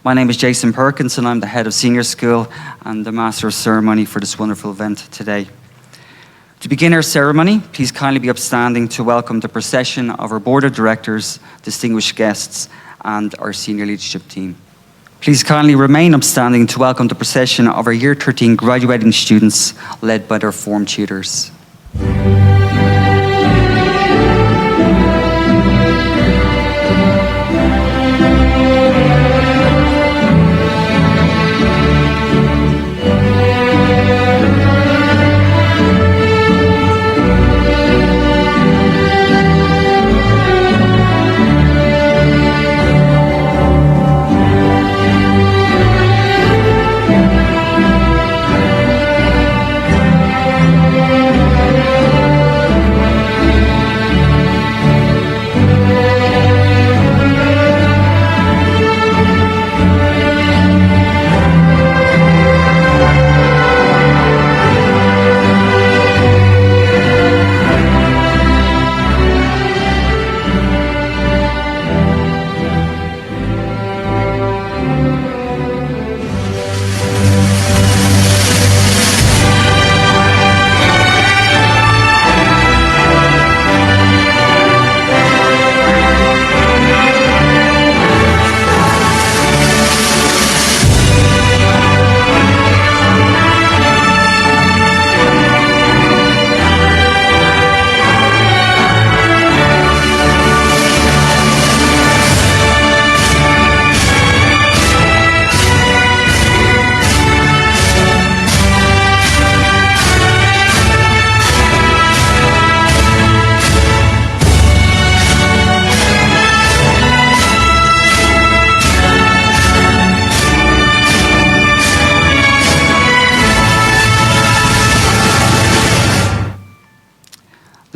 My name is Jason Perkins and I'm the Head of Senior School and the Master of Ceremony for this wonderful event today. To begin our ceremony, please kindly be upstanding to welcome the procession of our Board of Directors, distinguished guests, and our senior leadership team. Please kindly remain upstanding to welcome the procession of our Year 13 graduating students, led by their form tutors.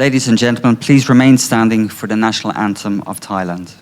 Ladies and gentlemen, please remain standing for the national anthem of Thailand.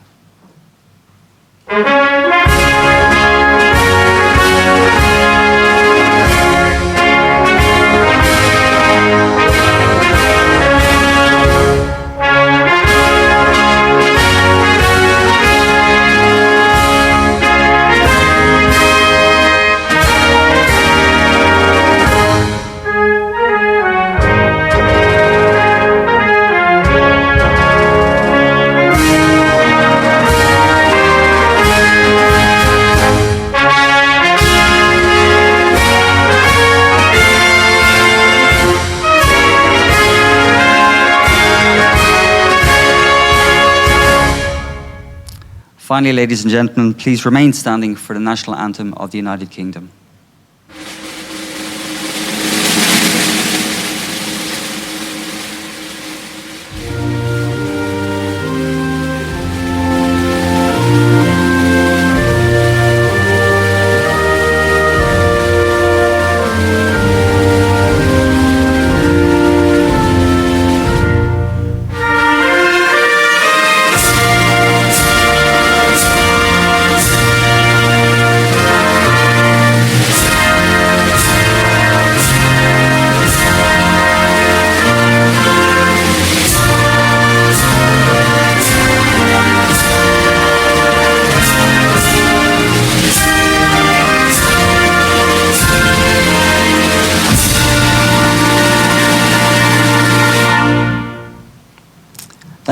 Finally, ladies and gentlemen, please remain standing for the national anthem of the United Kingdom.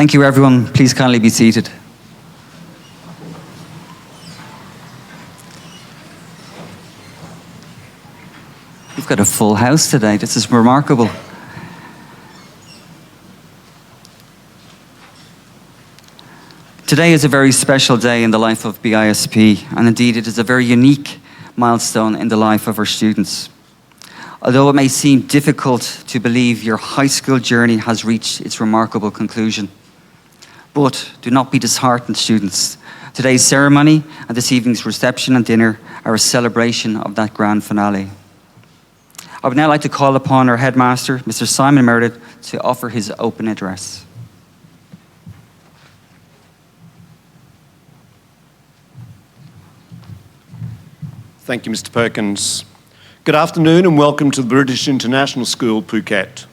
Thank you, everyone. Please kindly be seated. We've got a full house today. This is remarkable. Today is a very special day in the life of BISP, and indeed it is a very unique milestone in the life of our students. Although it may seem difficult to believe your high school journey has reached its remarkable conclusion. But do not be disheartened, students. Today's ceremony and this evening's reception and dinner are a celebration of that grand finale. I would now like to call upon our headmaster, Mr. Simon Meredith, to offer his open address. Thank you, Mr. Perkins. Good afternoon and welcome to the British International School, Phuket.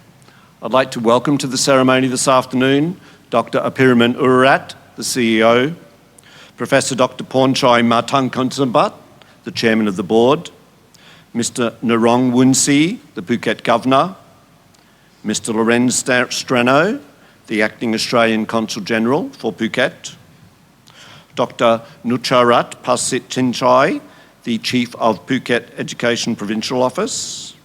I'd like to welcome to the ceremony this afternoon Dr. Apiramon Ourairat, the CEO, Professor Dr. Pornchai Matangkasombut, the Chairman of the Board, Mr. Narong Wunsi, the Phuket Governor, Mr. Lorenz Strano, the Acting Australian Consul General for Phuket, Dr. Nucharat Pasit Chinchai, the Chief of Phuket Education Provincial Office,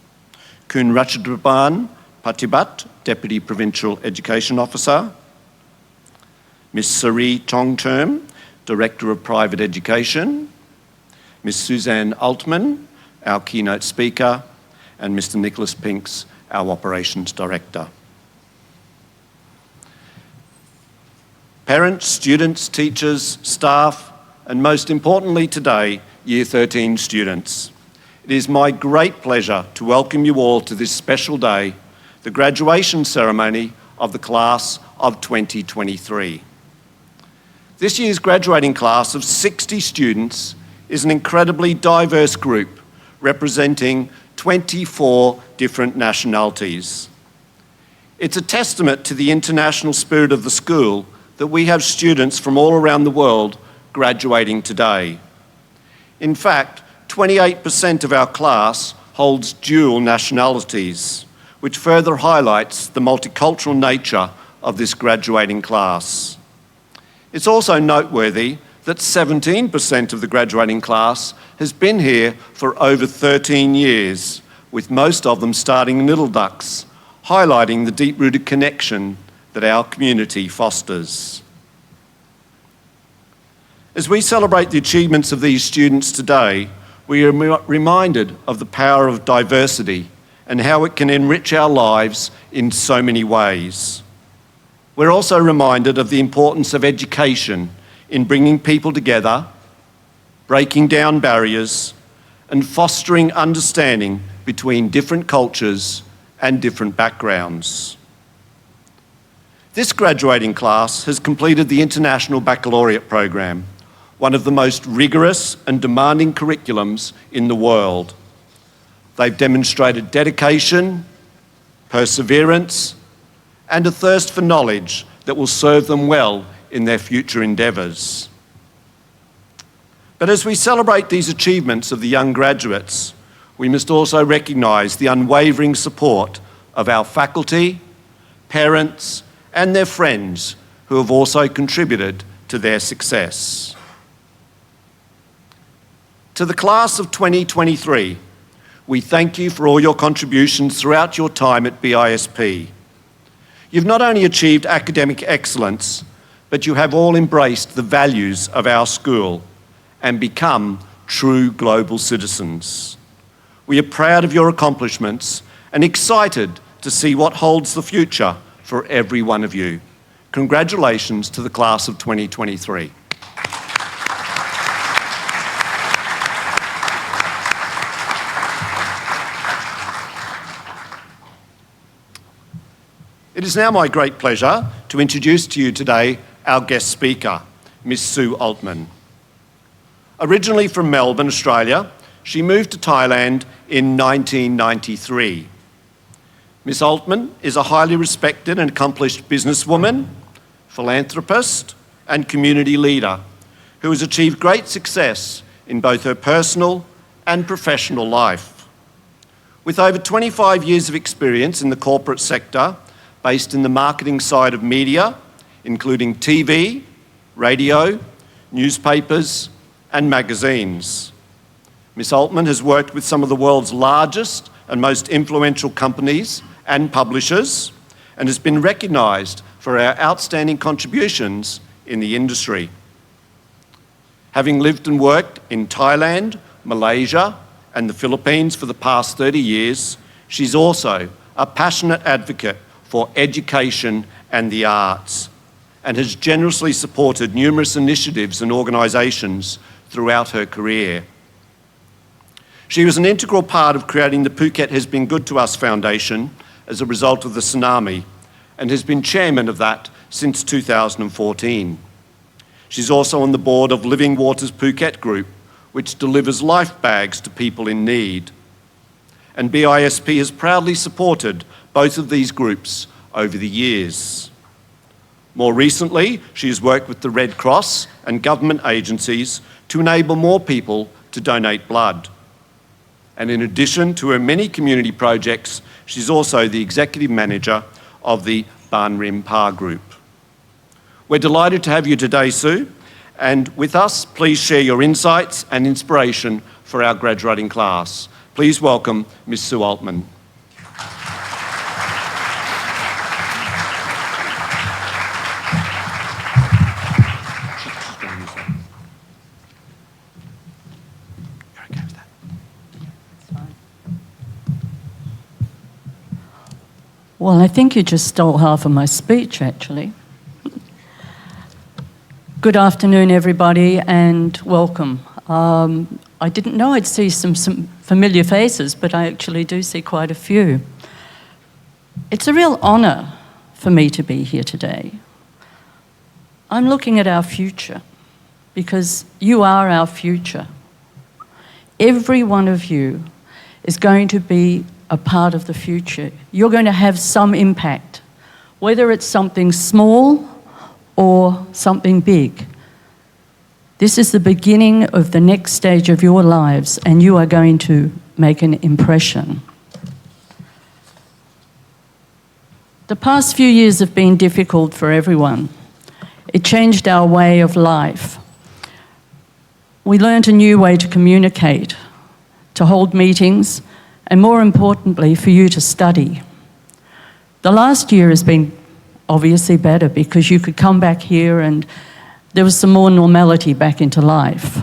Kun Ratchadraban Patibat, Deputy Provincial Education Officer, Ms. Sari Tongterm, Director of Private Education, Ms. Susanne Ultman, our keynote speaker, and Mr. Nicholas Pinks, our Operations Director. Parents, students, teachers, staff, and most importantly today, Year 13 students. It is my great pleasure to welcome you all to this special day, the graduation ceremony of the class of 2023. This year's graduating class of 60 students is an incredibly diverse group representing 24 different nationalities. It's a testament to the international spirit of the school that we have students from all around the world graduating today. In fact, 28% of our class holds dual nationalities, which further highlights the multicultural nature of this graduating class. It's also noteworthy that 17% of the graduating class has been here for over 13 years, with most of them starting in Little Ducks, highlighting the deep-rooted connection that our community fosters. As we celebrate the achievements of these students today, we are reminded of the power of diversity and how it can enrich our lives in so many ways. We're also reminded of the importance of education in bringing people together, breaking down barriers, and fostering understanding between different cultures and different backgrounds. This graduating class has completed the International Baccalaureate program, one of the most rigorous and demanding curriculums in the world. They've demonstrated dedication, perseverance, and a thirst for knowledge that will serve them well in their future endeavours. But as we celebrate these achievements of the young graduates, we must also recognise the unwavering support of our faculty, parents, and their friends who have also contributed to their success. To the class of 2023, we thank you for all your contributions throughout your time at BISP. You've not only achieved academic excellence, but you have all embraced the values of our school and become true global citizens. We are proud of your accomplishments and excited to see what holds the future for every one of you. Congratulations to the class of 2023. It is now my great pleasure to introduce to you today our guest speaker, Ms. Sue Ultman. Originally from Melbourne, Australia, she moved to Thailand in 1993. Ms. Ultman is a highly respected and accomplished businesswoman, philanthropist, and community leader who has achieved great success in both her personal and professional life. With over 25 years of experience in the corporate sector, based in the marketing side of media, including TV, radio, newspapers, and magazines. Ms. Ultman has worked with some of the world's largest and most influential companies and publishers, and has been recognised for her outstanding contributions in the industry. Having lived and worked in Thailand, Malaysia, and the Philippines for the past 30 years, she's also a passionate advocate for education and the arts, and has generously supported numerous initiatives and organisations throughout her career. She was an integral part of creating the Phuket Has Been Good to Us Foundation as a result of the tsunami, and has been chairman of that since 2014. She's also on the board of Living Waters Phuket Group, which delivers life bags to people in need. And BISP has proudly supported both of these groups over the years. More recently, she has worked with the Red Cross and government agencies to enable more people to donate blood. And in addition to her many community projects, she's also the Executive Manager of the Ban Rim Pa Group. We're delighted to have you today, Sue, and with us, please share your insights and inspiration for our graduating class. Please welcome Ms. Sue Ultman. Well, I think you just stole half of my speech, actually. Good afternoon, everybody, and welcome. I didn't know I'd see some familiar faces, but I actually do see quite a few. It's a real honour for me to be here today. I'm looking at our future, because you are our future. Every one of you is going to be a part of the future. You're going to have some impact, whether it's something small or something big. This is the beginning of the next stage of your lives, and you are going to make an impression. The past few years have been difficult for everyone. It changed our way of life. We learned a new way to communicate, to hold meetings, and more importantly, for you to study. The last year has been obviously better because you could come back here and there was some more normality back into life.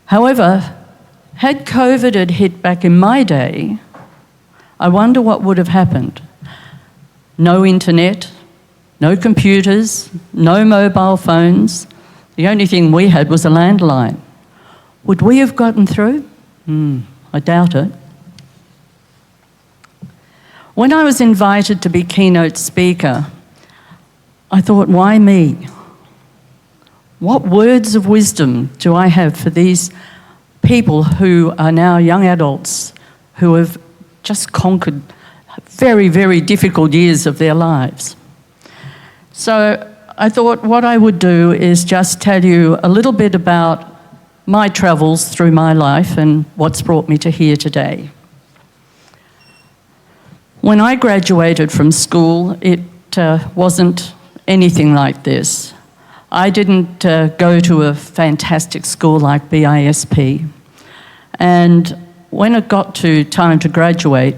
However, had COVID had hit back in my day, I wonder what would have happened. No internet, no computers, no mobile phones. The only thing we had was a landline. Would we have gotten through? I doubt it. When I was invited to be keynote speaker, I thought, why me? What words of wisdom do I have for these people who are now young adults who have just conquered very, very difficult years of their lives? So I thought what I would do is just tell you a little bit about my travels through my life and what's brought me to here today. When I graduated from school, it wasn't anything like this. I didn't go to a fantastic school like BISP. And when it got to time to graduate,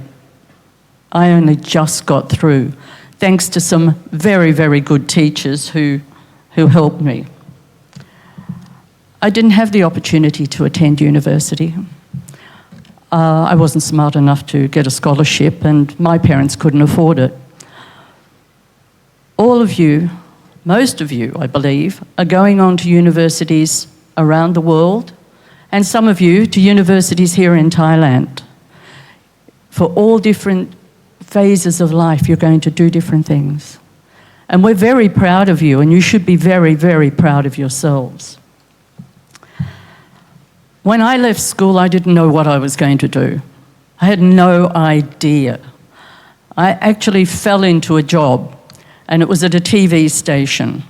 I only just got through, thanks to some very, very good teachers who helped me. I didn't have the opportunity to attend university. I wasn't smart enough to get a scholarship, and my parents couldn't afford it. All of you, most of you, I believe, are going on to universities around the world, and some of you to universities here in Thailand. For all different phases of life, you're going to do different things. And we're very proud of you, and you should be very, very proud of yourselves. When I left school, I didn't know what I was going to do. I had no idea. I actually fell into a job, and it was at a TV station.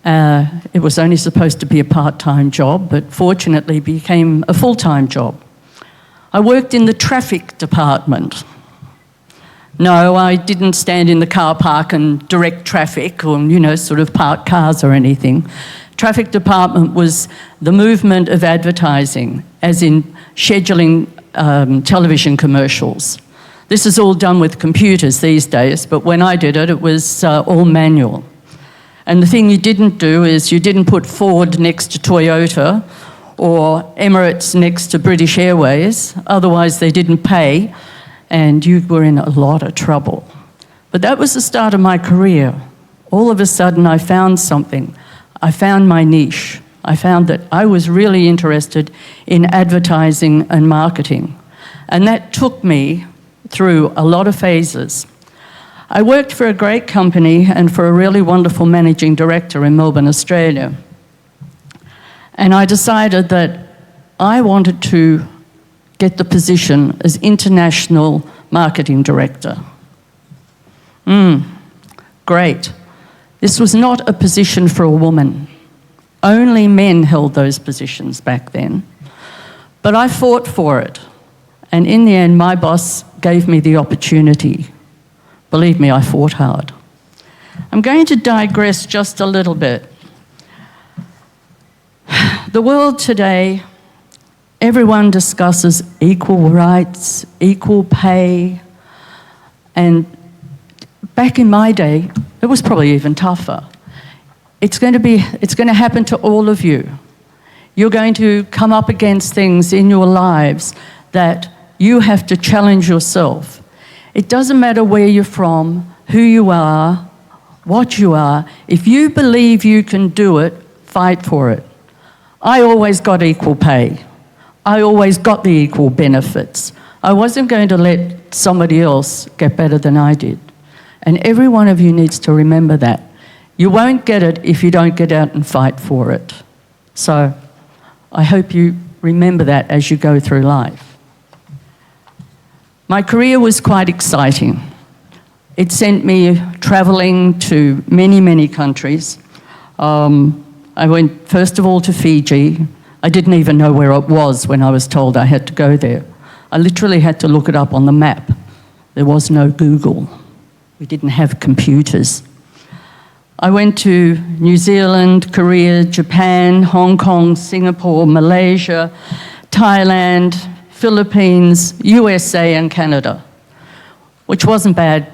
It was only supposed to be a part-time job, but fortunately became a full-time job. I worked in the traffic department. No, I didn't stand in the car park and direct traffic or, sort of park cars or anything. Traffic department was the movement of advertising, as in scheduling television commercials. This is all done with computers these days, but when I did it, it was all manual. And the thing you didn't do is you didn't put Ford next to Toyota or Emirates next to British Airways, otherwise they didn't pay, and you were in a lot of trouble. But that was the start of my career. All of a sudden I found something. I found my niche. I found that I was really interested in advertising and marketing. And that took me through a lot of phases. I worked for a great company and for a really wonderful managing director in Melbourne, Australia. And I decided that I wanted to get the position as international marketing director. Great. This was not a position for a woman. Only men held those positions back then. But I fought for it. And in the end, my boss gave me the opportunity. Believe me, I fought hard. I'm going to digress just a little bit. The world today, everyone discusses equal rights, equal pay, and back in my day, it was probably even tougher. It's going to happen to all of you. You're going to come up against things in your lives that you have to challenge yourself. It doesn't matter where you're from, who you are, what you are. If you believe you can do it, fight for it. I always got equal pay. I always got the equal benefits. I wasn't going to let somebody else get better than I did. And every one of you needs to remember that. You won't get it if you don't get out and fight for it. So I hope you remember that as you go through life. My career was quite exciting. It sent me travelling to many, many countries. I went first of all to Fiji. I didn't even know where it was when I was told I had to go there. I literally had to look it up on the map. There was no Google. We didn't have computers. I went to New Zealand, Korea, Japan, Hong Kong, Singapore, Malaysia, Thailand, Philippines, USA and Canada, which wasn't bad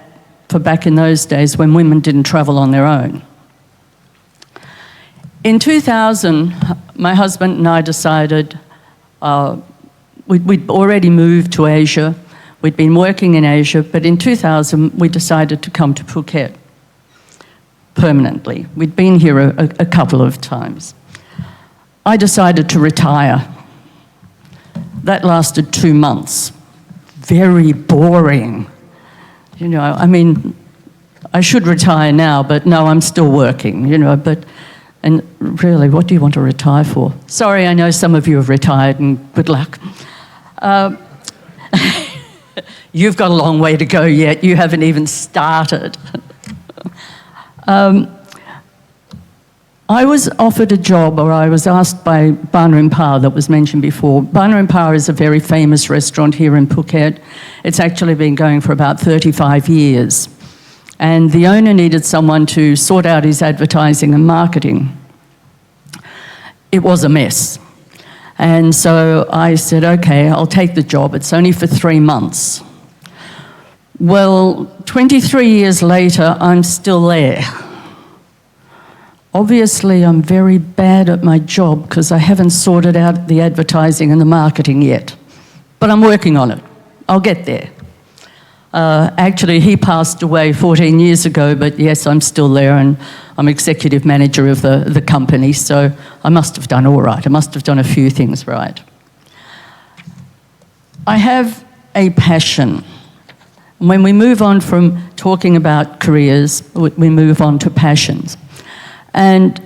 for back in those days when women didn't travel on their own. In 2000, my husband and I decided we'd already moved to Asia. We'd been working in Asia, but in 2000, we decided to come to Phuket permanently. We'd been here a couple of times. I decided to retire. That lasted 2 months. Very boring. You know, I mean, I should retire now, but no, I'm still working, you know, and really, what do you want to retire for? Sorry, I know some of you have retired, and good luck. You've got a long way to go yet. You haven't even started. I was offered a job, or I was asked by Bana Power that was mentioned before. Bana Power is a very famous restaurant here in Phuket. It's actually been going for about 35 years. And the owner needed someone to sort out his advertising and marketing. It was a mess. And so I said, okay, I'll take the job. It's only for 3 months. Well, 23 years later, I'm still there. Obviously, I'm very bad at my job because I haven't sorted out the advertising and the marketing yet. But I'm working on it. I'll get there. Actually, he passed away 14 years ago, but yes, I'm still there, and I'm executive manager of the company, so I must have done all right. I must have done a few things right. I have a passion. When we move on from talking about careers, we move on to passions. And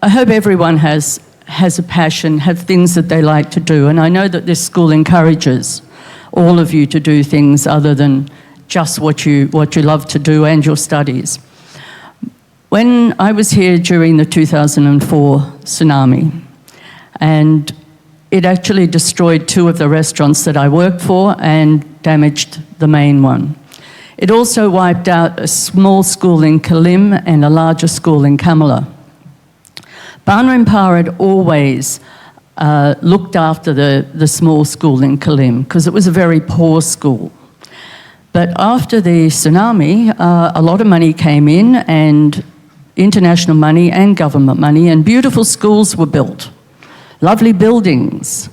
I hope everyone has a passion, have things that they like to do, and I know that this school encourages all of you to do things other than just what you love to do and your studies. When I was here during the 2004 tsunami, and it actually destroyed 2 of the restaurants that I worked for and damaged the main one. It also wiped out a small school in Kalim and a larger school in Kamala. Bana Power had always looked after the small school in Kalim because it was a very poor school. But after the tsunami, a lot of money came in, and international money and government money, and beautiful schools were built, lovely buildings.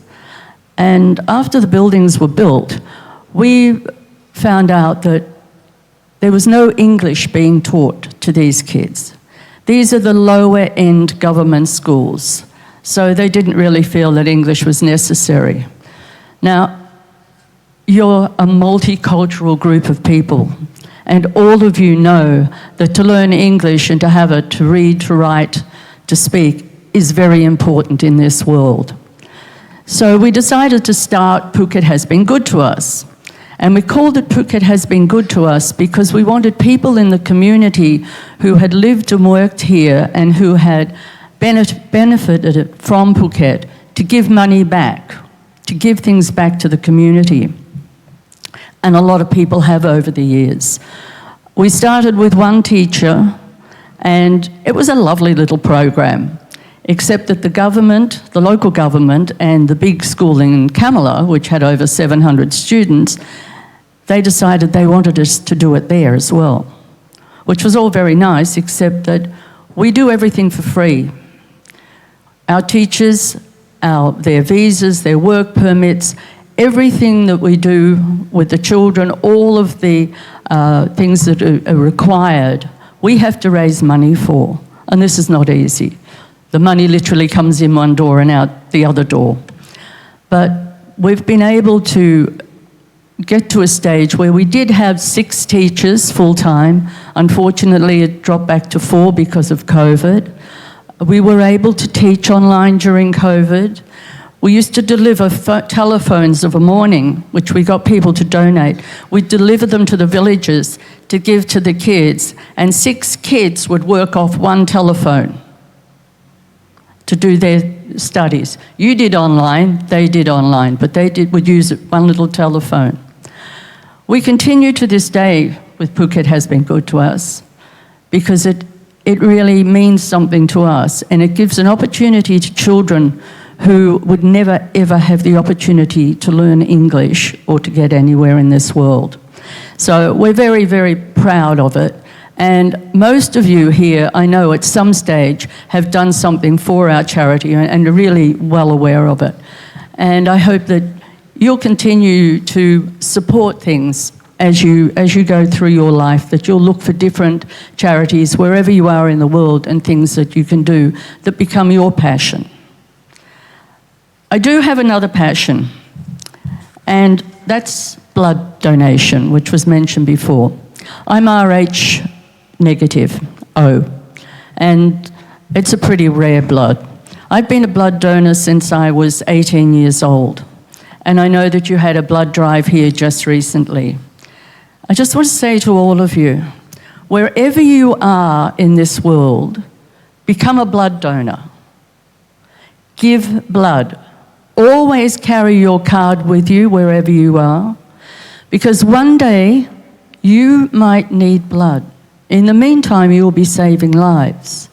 And after the buildings were built, we found out that there was no English being taught to these kids. These are the lower end government schools, so they didn't really feel that English was necessary. Now, you're a multicultural group of people, and all of you know that to learn English and to have it, to read, to write, to speak, is very important in this world. So we decided to start Phuket Has Been Good to Us. And we called it Phuket Has Been Good to Us because we wanted people in the community who had lived and worked here and who had benefited from Phuket to give money back, to give things back to the community. And a lot of people have over the years. We started with one teacher, and it was a lovely little program, except that the government, the local government, and the big school in Kamala, which had over 700 students, they decided they wanted us to do it there as well, which was all very nice, except that we do everything for free. Our teachers, their visas, their work permits, everything that we do with the children, all of the things that are required, we have to raise money for. And this is not easy. The money literally comes in one door and out the other door. But we've been able to get to a stage where we did have 6 teachers full-time. Unfortunately, it dropped back to 4 because of COVID. We were able to teach online during COVID. We used to deliver telephones of a morning, which we got people to donate. We'd deliver them to the villages to give to the kids, and 6 kids would work off one telephone to do their studies. You did online, they did online, but would use one little telephone. We continue to this day with Phuket Has Been Good to Us because it really means something to us, and it gives an opportunity to children who would never ever have the opportunity to learn English or to get anywhere in this world. So we're very, very proud of it. And most of you here, I know at some stage, have done something for our charity and are really well aware of it. And I hope that you'll continue to support things as you go through your life, that you'll look for different charities wherever you are in the world and things that you can do that become your passion. I do have another passion, and that's blood donation, which was mentioned before. I'm Rh negative, O, and it's a pretty rare blood. I've been a blood donor since I was 18 years old, and I know that you had a blood drive here just recently. I just want to say to all of you, wherever you are in this world, become a blood donor. Give blood. Always carry your card with you wherever you are, because one day you might need blood. In the meantime, you'll be saving lives.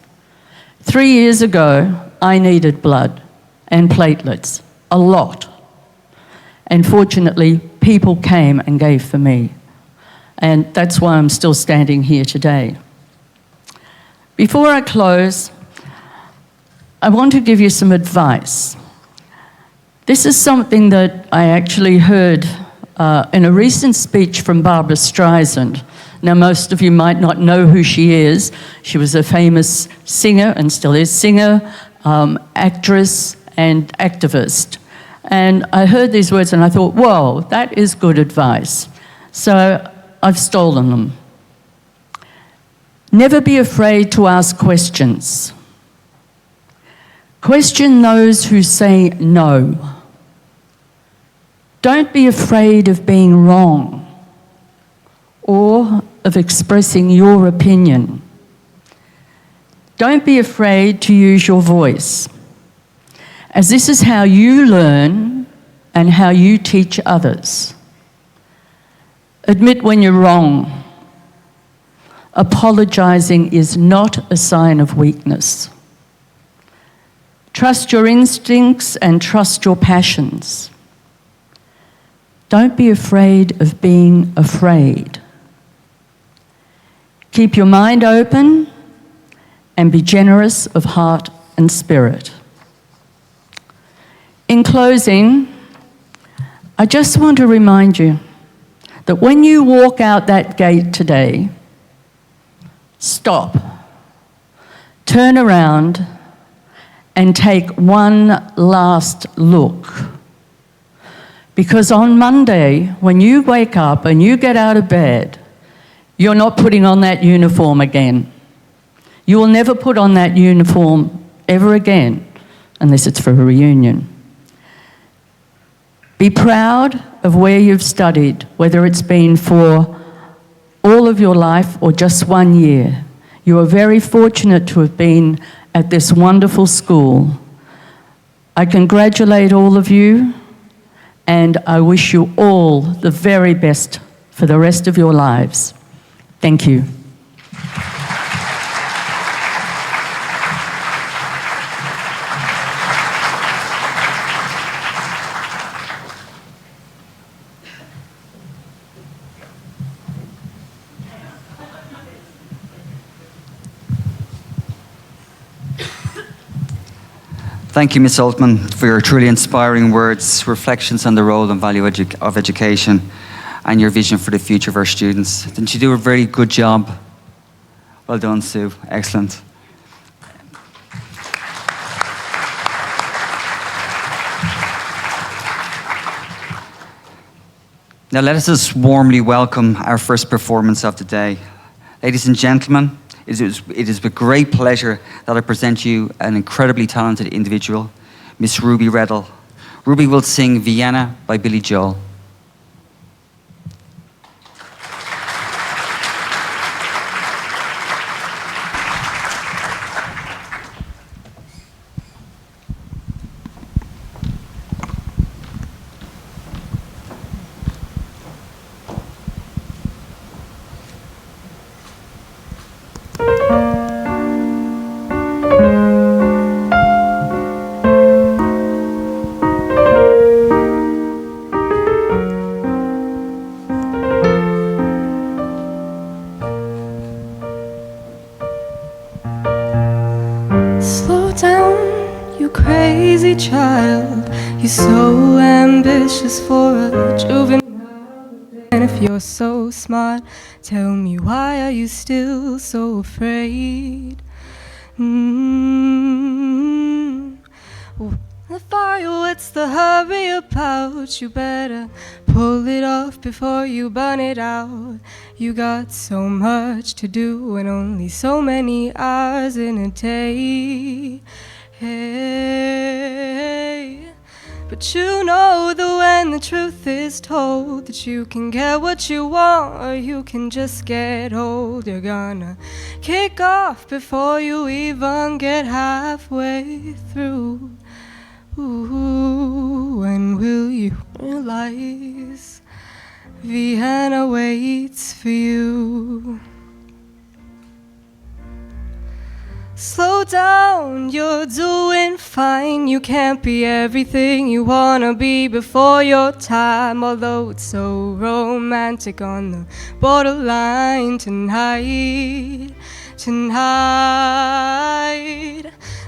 3 years ago, I needed blood and platelets, a lot. And fortunately, people came and gave for me. And that's why I'm still standing here today. Before I close, I want to give you some advice. This is something that I actually heard in a recent speech from Barbra Streisand. Now, most of you might not know who she is. She was a famous singer, and still is singer, actress, and activist. And I heard these words and I thought, whoa, that is good advice. So I've stolen them. Never be afraid to ask questions. Question those who say no. Don't be afraid of being wrong or of expressing your opinion. Don't be afraid to use your voice, as this is how you learn and how you teach others. Admit when you're wrong. Apologizing is not a sign of weakness. Trust your instincts and trust your passions. Don't be afraid of being afraid. Keep your mind open and be generous of heart and spirit. In closing, I just want to remind you that when you walk out that gate today, stop, turn around, and take one last look. Because on Monday, when you wake up and you get out of bed, you're not putting on that uniform again. You will never put on that uniform ever again, unless it's for a reunion. Be proud of where you've studied, whether it's been for all of your life or just 1 year. You are very fortunate to have been at this wonderful school. I congratulate all of you, and I wish you all the very best for the rest of your lives. Thank you. Thank you, Ms. Ultman, for your truly inspiring words, reflections on the role and value of education, and your vision for the future of our students. Didn't you do a very good job? Well done, Sue. Excellent. Now let us just warmly welcome our first performance of the day. Ladies and gentlemen, it is with great pleasure that I present you an incredibly talented individual, Miss Ruby Reddle. Ruby will sing Vienna by Billy Joel. Child, you're so ambitious for a juvenile. And if you're so smart, tell me, why are you still so afraid? The fire, what's the hurry about? You better pull it off before you burn it out. You got so much to do and only so many hours in a day. Hey, but you know that when the truth is told, that you can get what you want or you can just get old. You're gonna kick off before you even get halfway through. Ooh, when will you realize Vienna waits for you? Slow down, you're doing fine. You can't be everything you wanna be before your time. Although it's so romantic on the borderline tonight.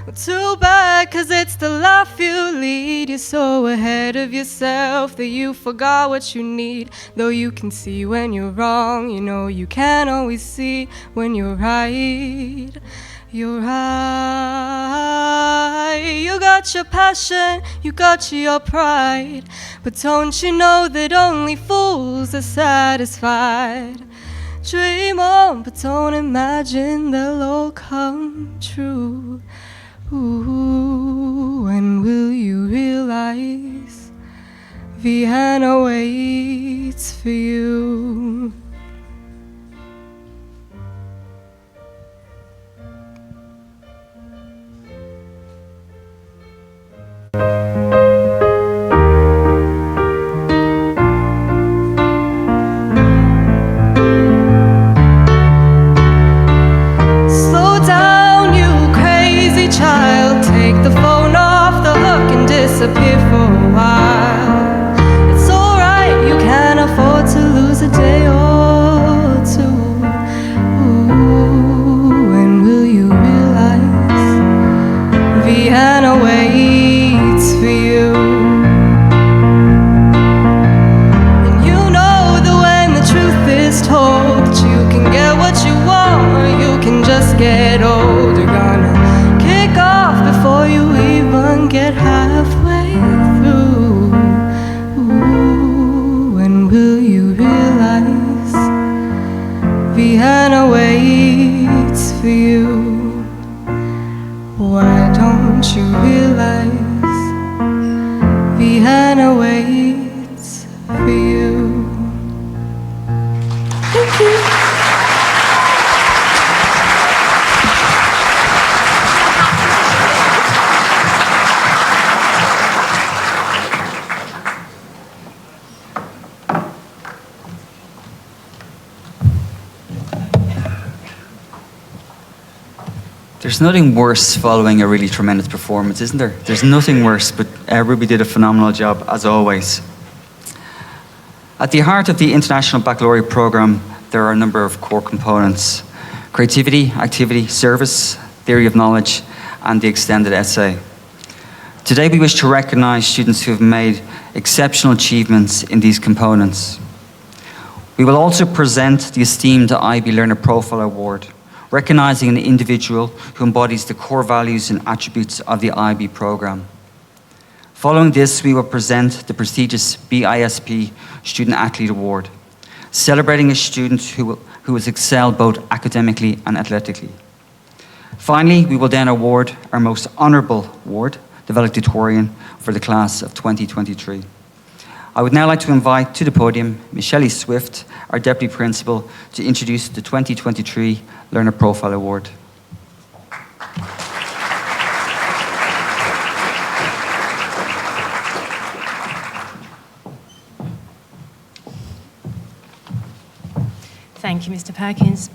Well, too bad, 'cause it's the life you lead. You're so ahead of yourself that you forgot what you need. Though you can see when you're wrong, you know you can't always see when you're right. You're right. You got your passion, you got your pride. But don't you know that only fools are satisfied? Dream on, but don't imagine they'll all come true. Ooh, when will you realize Vienna waits for you? Disappear for a while. It's alright, you can't afford to lose a There's nothing worse following a really tremendous performance, isn't there? There's nothing worse, but Ruby did a phenomenal job, as always. At the heart of the International Baccalaureate Programme, there are a number of core components: creativity, activity, service, theory of knowledge, and the extended essay. Today we wish to recognise students who have made exceptional achievements in these components. We will also present the esteemed IB Learner Profile Award, recognising an individual who embodies the core values and attributes of the IB programme. Following this, we will present the prestigious BISP Student Athlete Award, celebrating a student who has excelled both academically and athletically. Finally, we will then award our most honourable award, the valedictorian for the class of 2023. I would now like to invite to the podium Ms. Shelley Swift, our Deputy Principal, to introduce the 2023 Learner Profile Award. Thank you, Mr. Perkins.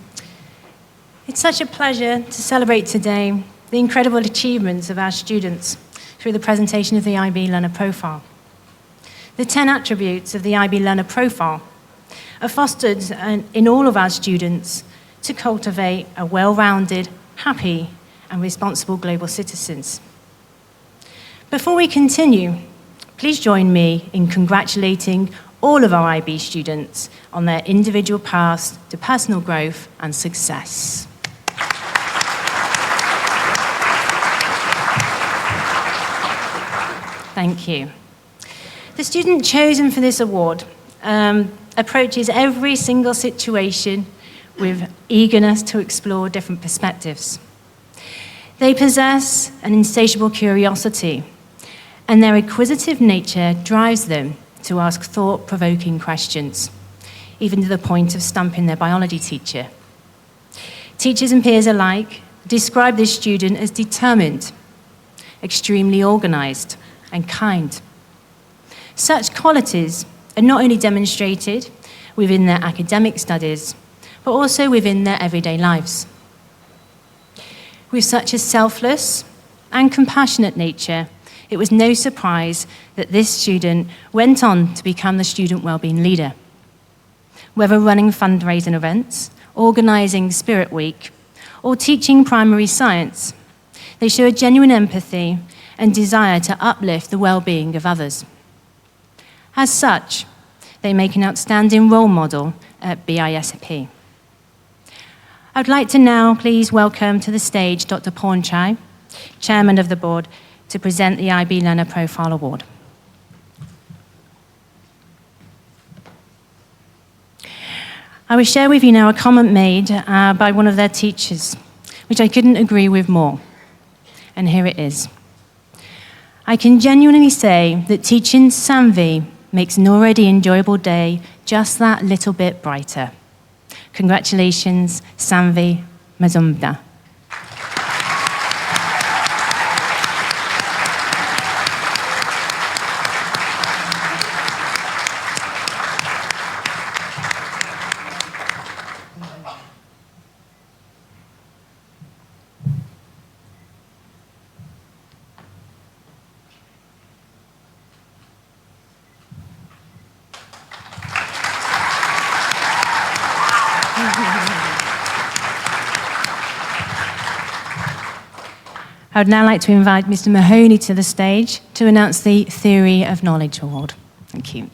It's such a pleasure to celebrate today the incredible achievements of our students through the presentation of the IB Learner Profile. The 10 attributes of the IB Learner Profile are fostered in all of our students to cultivate a well-rounded, happy, and responsible global citizens. Before we continue, please join me in congratulating all of our IB students on their individual paths to personal growth and success. Thank you. The student chosen for this award approaches every single situation with eagerness to explore different perspectives. They possess an insatiable curiosity, and their inquisitive nature drives them to ask thought-provoking questions, even to the point of stumping their biology teacher. Teachers and peers alike describe this student as determined, extremely organised, and kind. Such qualities are not only demonstrated within their academic studies, but also within their everyday lives. With such a selfless and compassionate nature, it was no surprise that this student went on to become the Student Wellbeing Leader. Whether running fundraising events, organising Spirit Week, or teaching primary science, they show a genuine empathy and desire to uplift the well-being of others. As such, they make an outstanding role model at BISP. I'd like to now please welcome to the stage Dr. Pornchai, Chairman of the Board, to present the IB Learner Profile Award. I will share with you now a comment made by one of their teachers, which I couldn't agree with more. And here it is. I can genuinely say that teaching Sanvi makes an already enjoyable day just that little bit brighter. Congratulations, Sanvi Mazumda. I would now like to invite Mr. Mahoney to the stage to announce the Theory of Knowledge Award. Thank you.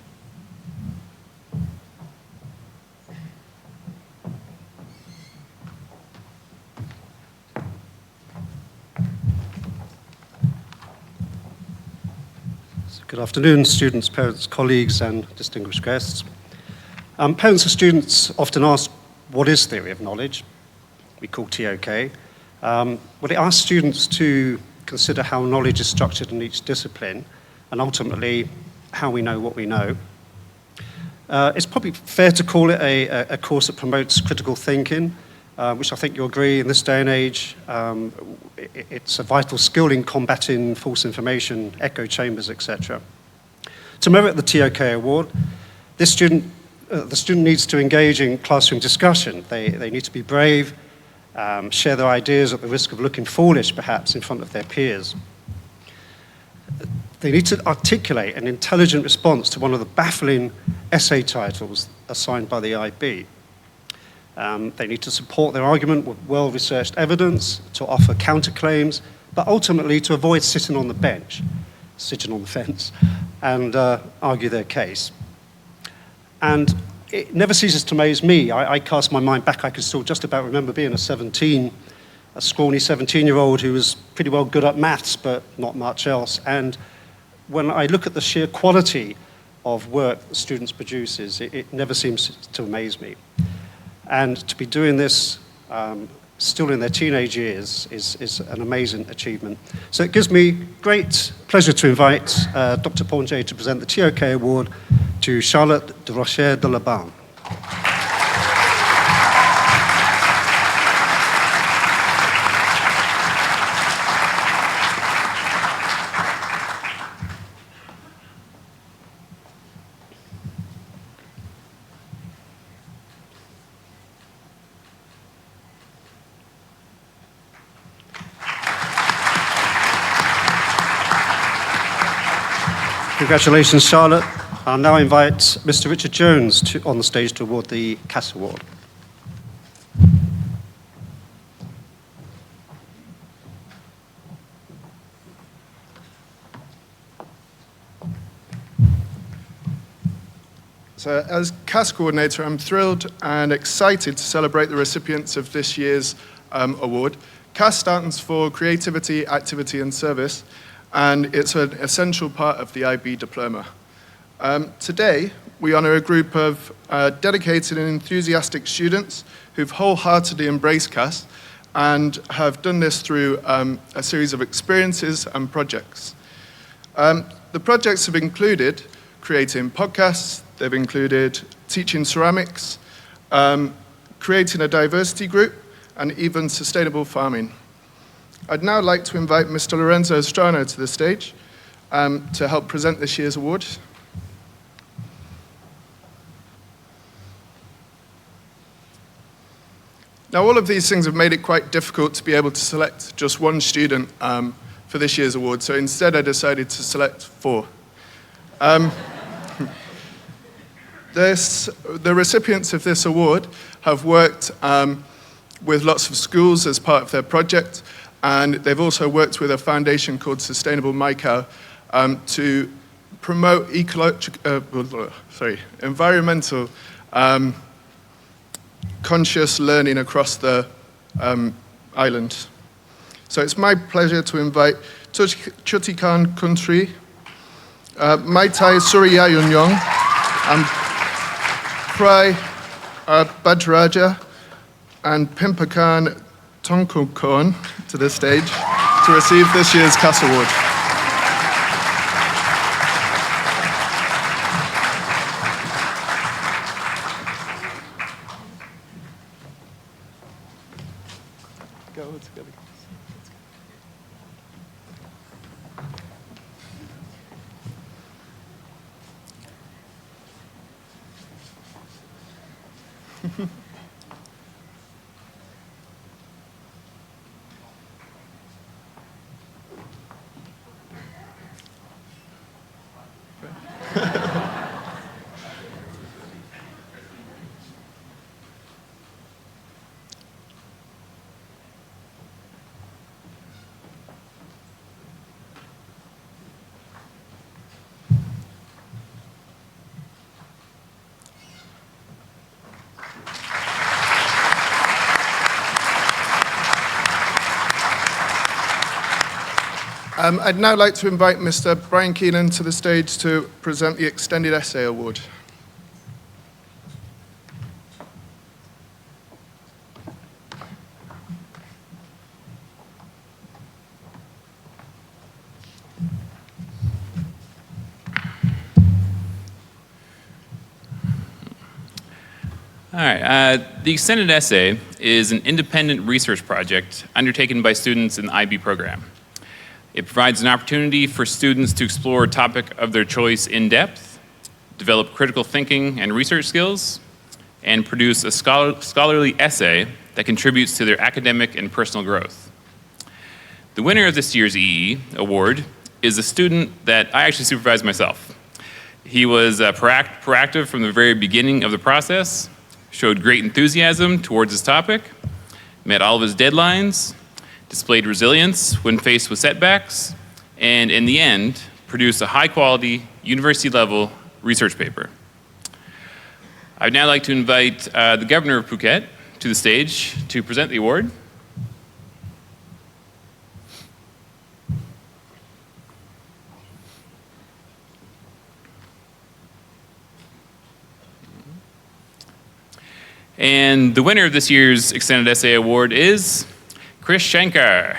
Good afternoon, students, parents, colleagues, and distinguished guests. Parents and students often ask, what is theory of knowledge? We call TOK. Well, it asks students to consider how knowledge is structured in each discipline, and ultimately, how we know what we know. It's probably fair to call it a course that promotes critical thinking, which I think you'll agree in this day and age, it's a vital skill in combating false information, echo chambers, etc. To merit the TOK award, the student needs to engage in classroom discussion. They need to be brave, share their ideas at the risk of looking foolish, perhaps, in front of their peers. They need to articulate an intelligent response to one of the baffling essay titles assigned by the IB. They need to support their argument with well-researched evidence, to offer counterclaims, but ultimately to avoid sitting on the bench, sitting on the fence, and argue their case. And it never ceases to amaze me. I cast my mind back. I can still just about remember being a scrawny 17-year-old who was pretty well good at maths, but not much else. And when I look at the sheer quality of work that students produce, it never seems to amaze me. And to be doing this still in their teenage years is an amazing achievement. So it gives me great pleasure to invite Dr. Pornchai to present the TOK Award to Charlotte de Rocher de la Barne. Congratulations, Charlotte. I'll now invite Mr. Richard Jones on the stage to award the Cass Award. So as Cass Coordinator, I'm thrilled and excited to celebrate the recipients of this year's award. Cass stands for Creativity, Activity and Service, and it's an essential part of the IB diploma. Today, we honour a group of dedicated and enthusiastic students who've wholeheartedly embraced Cass and have done this through a series of experiences and projects. The projects have included creating podcasts, they've included teaching ceramics, creating a diversity group, and even sustainable farming. I'd now like to invite Mr. Lorenzo Strano to the stage to help present this year's award. Now, all of these things have made it quite difficult to be able to select just one student for this year's award, so instead I decided to select 4. The recipients of this award have worked with lots of schools as part of their project, and they've also worked with a foundation called Sustainable MyCow to promote environmental conscious learning across the island. So it's my pleasure to invite Chutikan Kuntri, Maitai Suriyayunyong, and Prai Bajraja, and Pimpakan Tonkukon to the stage to receive this year's Cass Award. I'd now like to invite Mr. Brian Keenan to the stage to present the Extended Essay Award. All right, the Extended Essay is an independent research project undertaken by students in the IB program. It provides an opportunity for students to explore a topic of their choice in depth, develop critical thinking and research skills, and produce a scholarly essay that contributes to their academic and personal growth. The winner of this year's EE award is a student that I actually supervised myself. He was proactive from the very beginning of the process, showed great enthusiasm towards his topic, met all of his deadlines, displayed resilience when faced with setbacks, and in the end, produced a high-quality, university-level research paper. I'd now like to invite the Governor of Phuket to the stage to present the award. And the winner of this year's Extended Essay Award is Chris Shankar.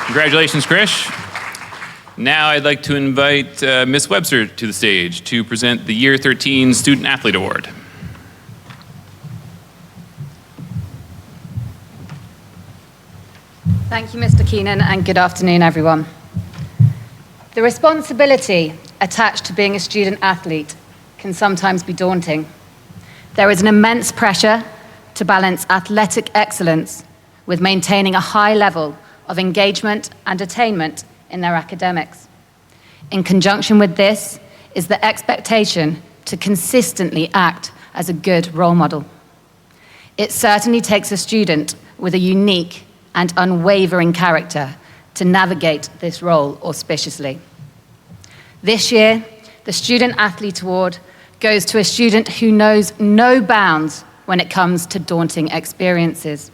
Congratulations, Krish. Now I'd like to invite Ms. Webster to the stage to present the Year 13 Student Athlete Award. Thank you, Mr. Keenan, and good afternoon, everyone. The responsibility attached to being a student athlete can sometimes be daunting. There is an immense pressure to balance athletic excellence with maintaining a high level of engagement and attainment in their academics. In conjunction with this is the expectation to consistently act as a good role model. It certainly takes a student with a unique and unwavering character to navigate this role auspiciously. This year, the Student Athlete Award goes to a student who knows no bounds when it comes to daunting experiences.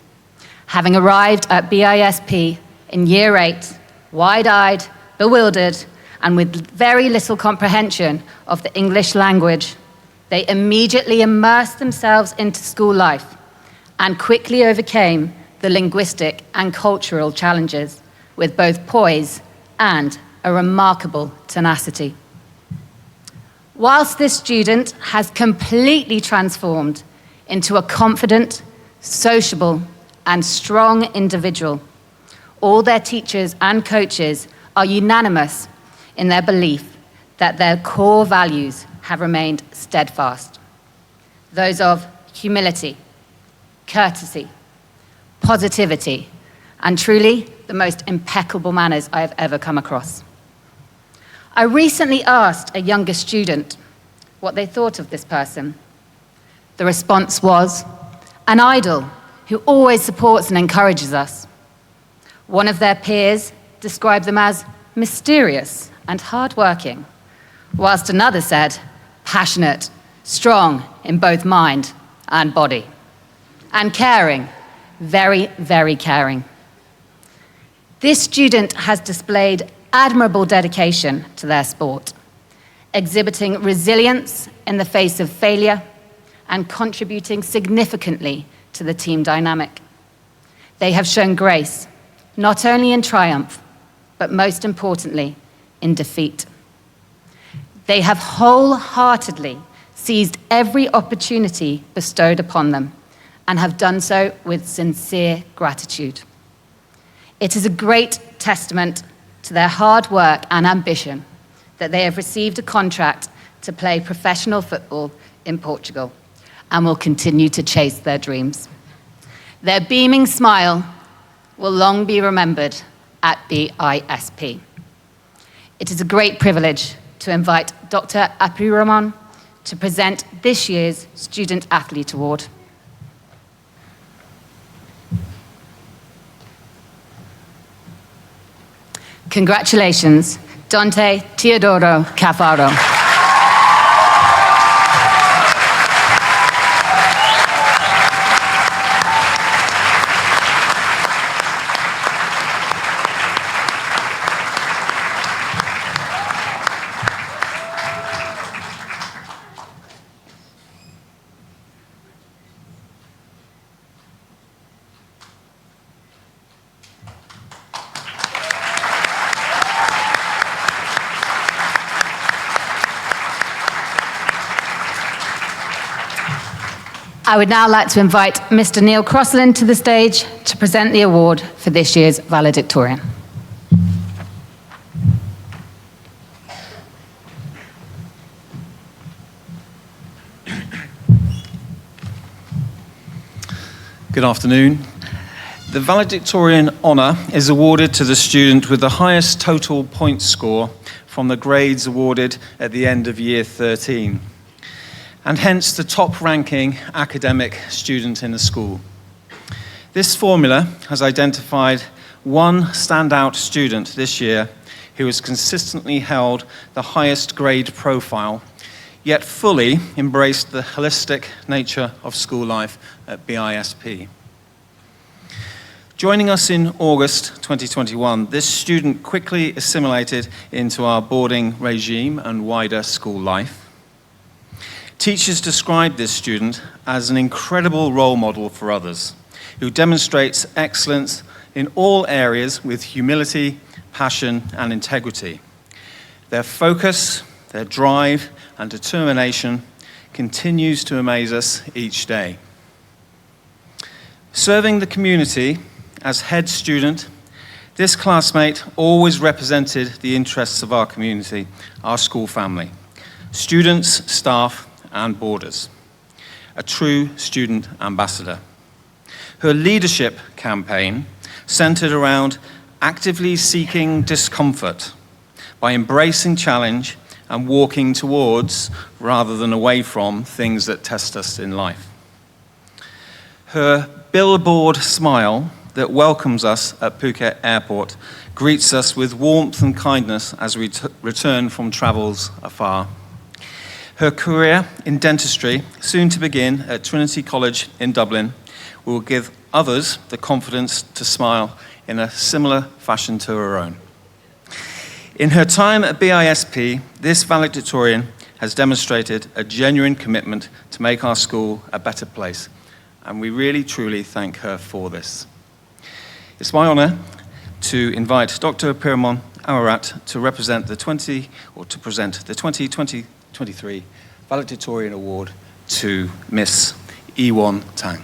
Having arrived at BISP in Year 8, wide-eyed, bewildered, and with very little comprehension of the English language, they immediately immersed themselves into school life and quickly overcame the linguistic and cultural challenges with both poise and a remarkable tenacity. Whilst this student has completely transformed into a confident, sociable, and strong individual, all their teachers and coaches are unanimous in their belief that their core values have remained steadfast. Those of humility, courtesy, positivity, and truly the most impeccable manners I have ever come across. I recently asked a younger student what they thought of this person. The response was, an idol who always supports and encourages us. One of their peers described them as mysterious and hardworking, whilst another said, passionate, strong in both mind and body, and caring, very, very caring. This student has displayed admirable dedication to their sport, exhibiting resilience in the face of failure and contributing significantly to the team dynamic. They have shown grace, not only in triumph, but most importantly, in defeat. They have wholeheartedly seized every opportunity bestowed upon them and have done so with sincere gratitude. It is a great testament to their hard work and ambition that they have received a contract to play professional football in Portugal and will continue to chase their dreams. Their beaming smile will long be remembered at BISP. It is a great privilege to invite Dr. Apiramon to present this year's Student Athlete Award. Congratulations, Dante Teodoro Cafaro. I would now like to invite Mr. Neil Crossland to the stage to present the award for this year's valedictorian. Good afternoon. The valedictorian honour is awarded to the student with the highest total point score from the grades awarded at the end of year 13, and hence the top ranking academic student in the school. This formula has identified one standout student this year who has consistently held the highest grade profile, yet fully embraced the holistic nature of school life at BISP. Joining us in August 2021, this student quickly assimilated into our boarding regime and wider school life. Teachers describe this student as an incredible role model for others, who demonstrates excellence in all areas with humility, passion, and integrity. Their focus, their drive, and determination continues to amaze us each day. Serving the community as head student, this classmate always represented the interests of our community, our school family, students, staff, and boarders. A true student ambassador. Her leadership campaign centered around actively seeking discomfort by embracing challenge and walking towards, rather than away from, things that test us in life. Her billboard smile that welcomes us at Phuket Airport greets us with warmth and kindness as we return from travels afar. Her career in dentistry, soon to begin at Trinity College in Dublin, will give others the confidence to smile in a similar fashion to her own. In her time at BISP, this valedictorian has demonstrated a genuine commitment to make our school a better place, and we really, truly thank her for this. It's my honour to invite Dr. Apiramon Ourairat to present the 2023 Valedictorian Award to Miss Ewon Tang.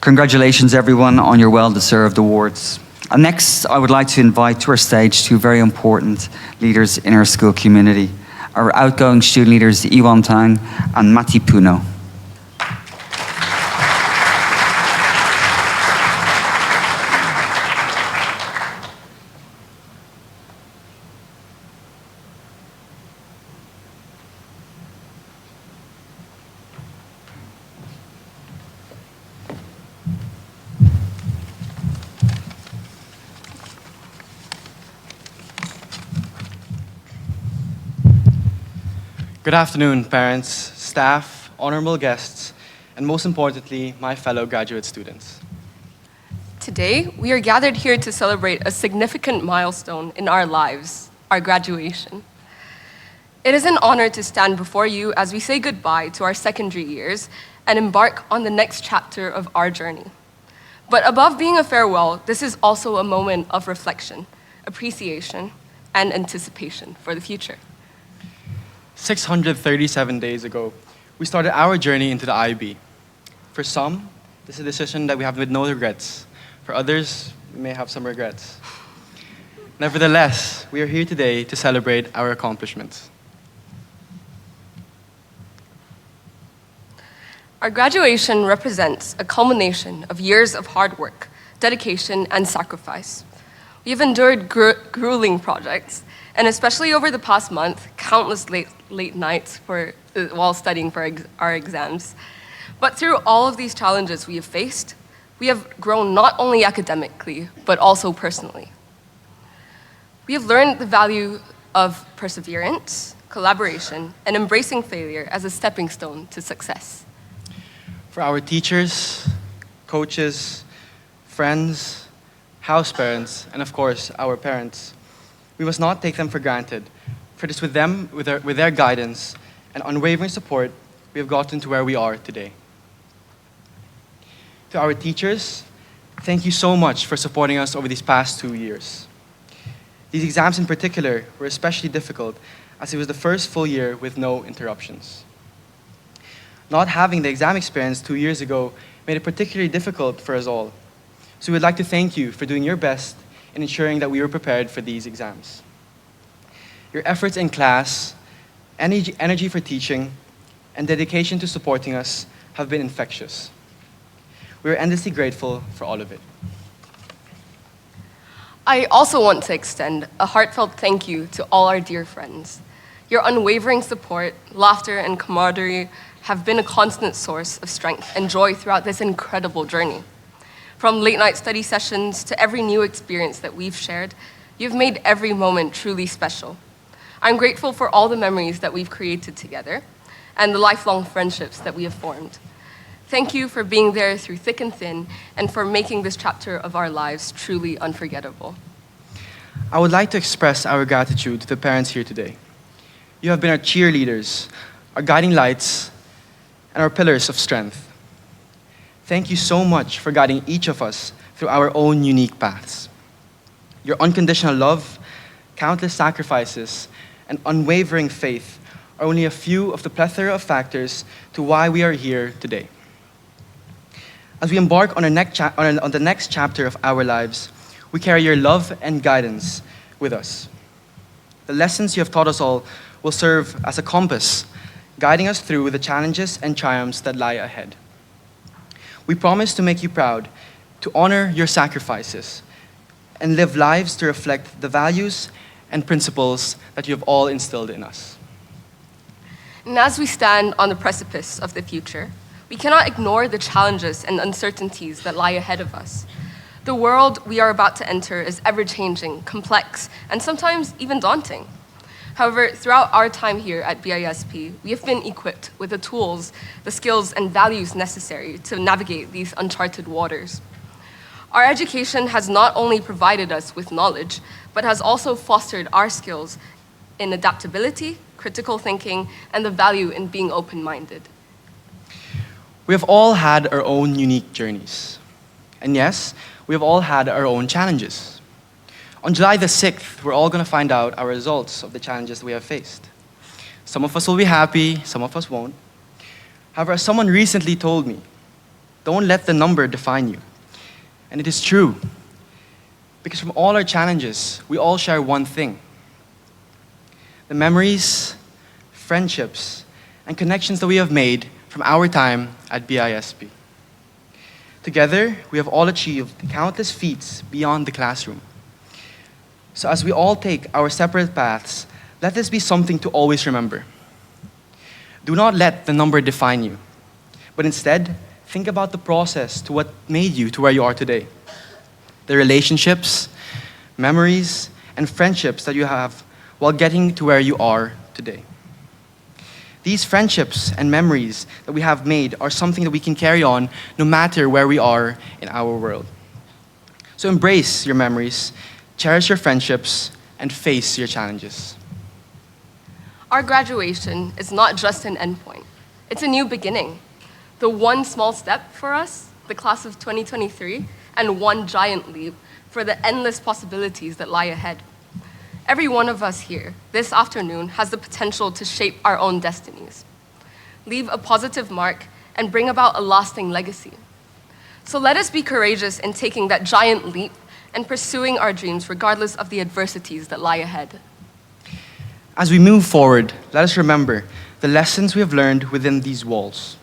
Congratulations, everyone, on your well-deserved awards. And next, I would like to invite to our stage two very important leaders in our school community, our outgoing student leaders, Ewon Tang and Matti. Good afternoon, parents, staff, honorable guests, and most importantly, my fellow graduate students. Today, we are gathered here to celebrate a significant milestone in our lives, our graduation. It is an honor to stand before you as we say goodbye to our secondary years and embark on the next chapter of our journey. But above being a farewell, this is also a moment of reflection, appreciation, and anticipation for the future. 637 days ago, we started our journey into the IB. For some, this is a decision that we have with no regrets. For others, we may have some regrets. Nevertheless, we are here today to celebrate our accomplishments. Our graduation represents a culmination of years of hard work, dedication, and sacrifice. We have endured grueling projects, and especially over the past month, countless late nights while studying for our exams. But through all of these challenges we have faced, we have grown not only academically, but also personally. We have learned the value of perseverance, collaboration, and embracing failure as a stepping stone to success. For our teachers, coaches, friends, house parents, and of course, our parents, we must not take them for granted, for it is with them, with their guidance and unwavering support, we have gotten to where we are today. To our teachers, thank you so much for supporting us over these past 2 years. These exams in particular were especially difficult as it was the first full year with no interruptions. Not having the exam experience 2 years ago made it particularly difficult for us all. So we'd like to thank you for doing your best in ensuring that we were prepared for these exams. Your efforts in class, energy for teaching, and dedication to supporting us have been infectious. We are endlessly grateful for all of it. I also want to extend a heartfelt thank you to all our dear friends. Your unwavering support, laughter, and camaraderie have been a constant source of strength and joy throughout this incredible journey. From late-night study sessions to every new experience that we've shared, you've made every moment truly special. I'm grateful for all the memories that we've created together and the lifelong friendships that we have formed. Thank you for being there through thick and thin and for making this chapter of our lives truly unforgettable. I would like to express our gratitude to the parents here today. You have been our cheerleaders, our guiding lights, and our pillars of strength. Thank you so much for guiding each of us through our own unique paths. Your unconditional love, countless sacrifices, and unwavering faith are only a few of the plethora of factors to why we are here today. As we embark on the next chapter of our lives, we carry your love and guidance with us. The lessons you have taught us all will serve as a compass, guiding us through the challenges and triumphs that lie ahead. We promise to make you proud, to honor your sacrifices, and live lives to reflect the values and principles that you have all instilled in us. And as we stand on the precipice of the future, we cannot ignore the challenges and uncertainties that lie ahead of us. The world we are about to enter is ever-changing, complex, and sometimes even daunting. However, throughout our time here at BISP, we have been equipped with the tools, the skills, and values necessary to navigate these uncharted waters. Our education has not only provided us with knowledge, but has also fostered our skills in adaptability, critical thinking, and the value in being open-minded. We have all had our own unique journeys. And yes, we have all had our own challenges. On July the 6th, we're all going to find out our results of the challenges we have faced. Some of us will be happy, some of us won't. However, as someone recently told me, don't let the number define you. And it is true. Because from all our challenges, we all share one thing. The memories, friendships, and connections that we have made from our time at BISP. Together, we have all achieved countless feats beyond the classroom. So as we all take our separate paths, let this be something to always remember. Do not let the number define you, but instead, think about the process to what made you to where you are today. The relationships, memories, and friendships that you have while getting to where you are today. These friendships and memories that we have made are something that we can carry on no matter where we are in our world. So embrace your memories, cherish your friendships, and face your challenges. Our graduation is not just an endpoint. It's a new beginning. The one small step for us, the class of 2023, and one giant leap for the endless possibilities that lie ahead. Every one of us here this afternoon has the potential to shape our own destinies, leave a positive mark, and bring about a lasting legacy. So let us be courageous in taking that giant leap and pursuing our dreams regardless of the adversities that lie ahead. As we move forward, let us remember the lessons we have learned within these walls.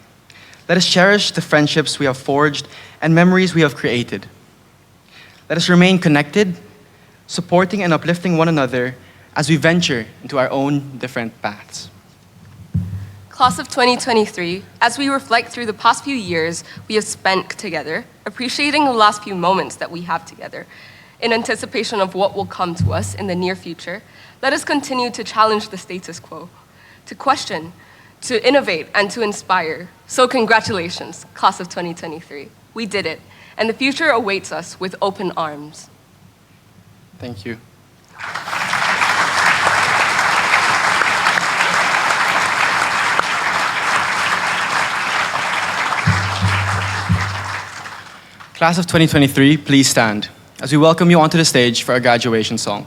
Let us cherish the friendships we have forged and memories we have created. Let us remain connected, supporting and uplifting one another as we venture into our own different paths. Class of 2023, as we reflect through the past few years we have spent together, appreciating the last few moments that we have together, in anticipation of what will come to us in the near future, let us continue to challenge the status quo, to question, to innovate, and to inspire. So congratulations, Class of 2023. We did it, and the future awaits us with open arms. Thank you. Class of 2023, please stand as we welcome you onto the stage for our graduation song.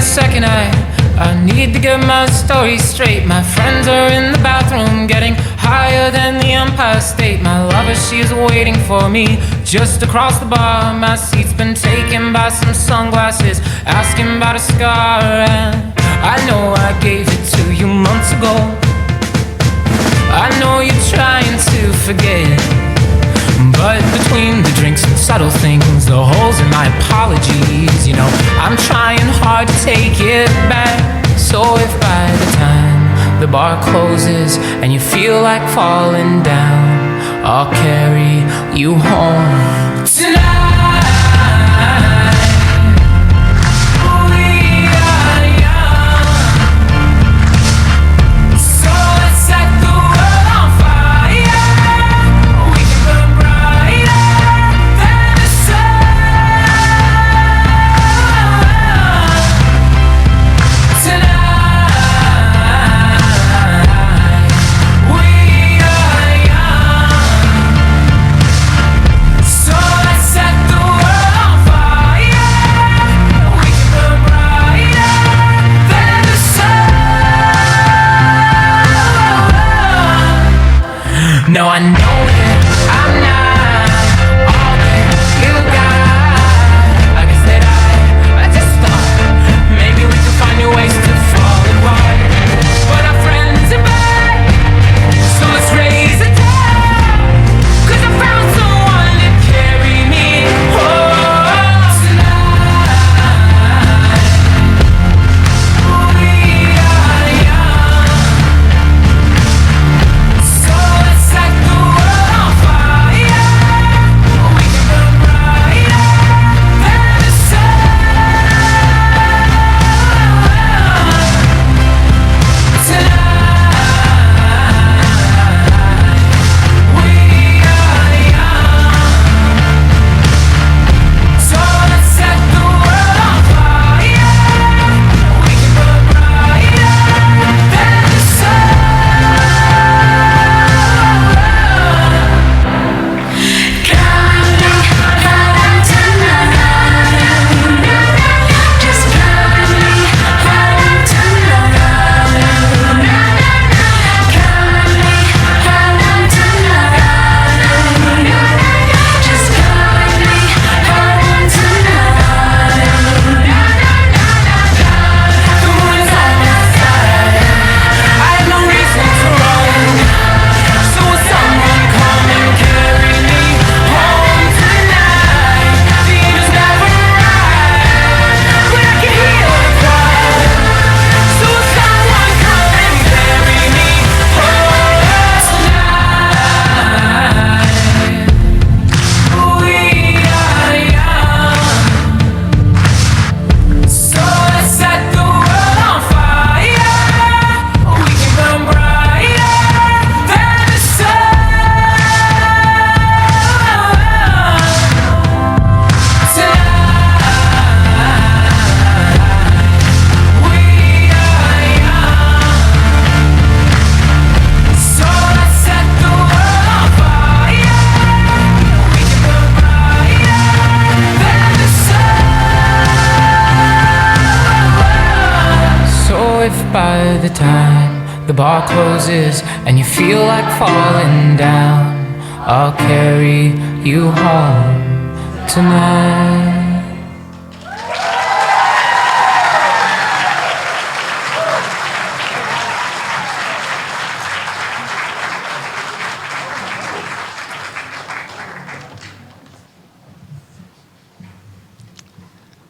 Second, I need to get my story straight. My friends are in the bathroom getting higher than the Empire State. My lover, she's waiting for me just across the bar. My seat's been taken by some sunglasses, asking about a scar. And I know I gave it to you months ago. I know you're trying to forget, but between the drinks and subtle things, the holes in my apologies, you know, I'm trying hard to take it back. So if by the time the bar closes and you feel like falling down, I'll carry you home tonight. So let's if by the time the bar closes and you feel like falling down, I'll carry you home tonight.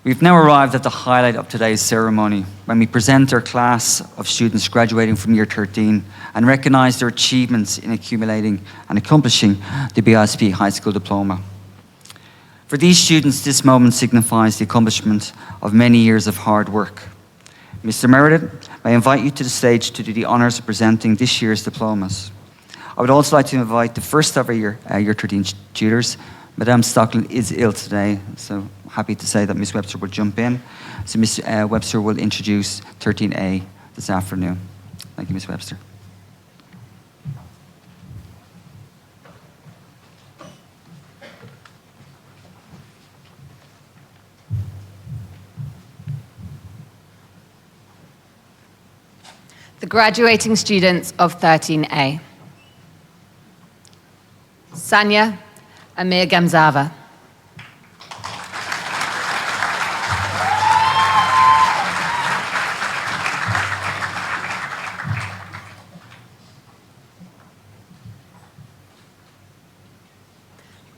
We've now arrived at the highlight of today's ceremony, when we present our class of students graduating from year 13 and recognise their achievements in accumulating and accomplishing the BISP High School Diploma. For these students, this moment signifies the accomplishment of many years of hard work. Mr. Meredith, may I invite you to the stage to do the honours of presenting this year's diplomas. I would also like to invite the first of our year 13 tutors. Madame Stockland is ill today, so happy to say that Ms. Webster will jump in. So Ms. Webster will introduce 13A this afternoon. Thank you, Ms. Webster. The graduating students of 13A. Sanya Amir Gamzava.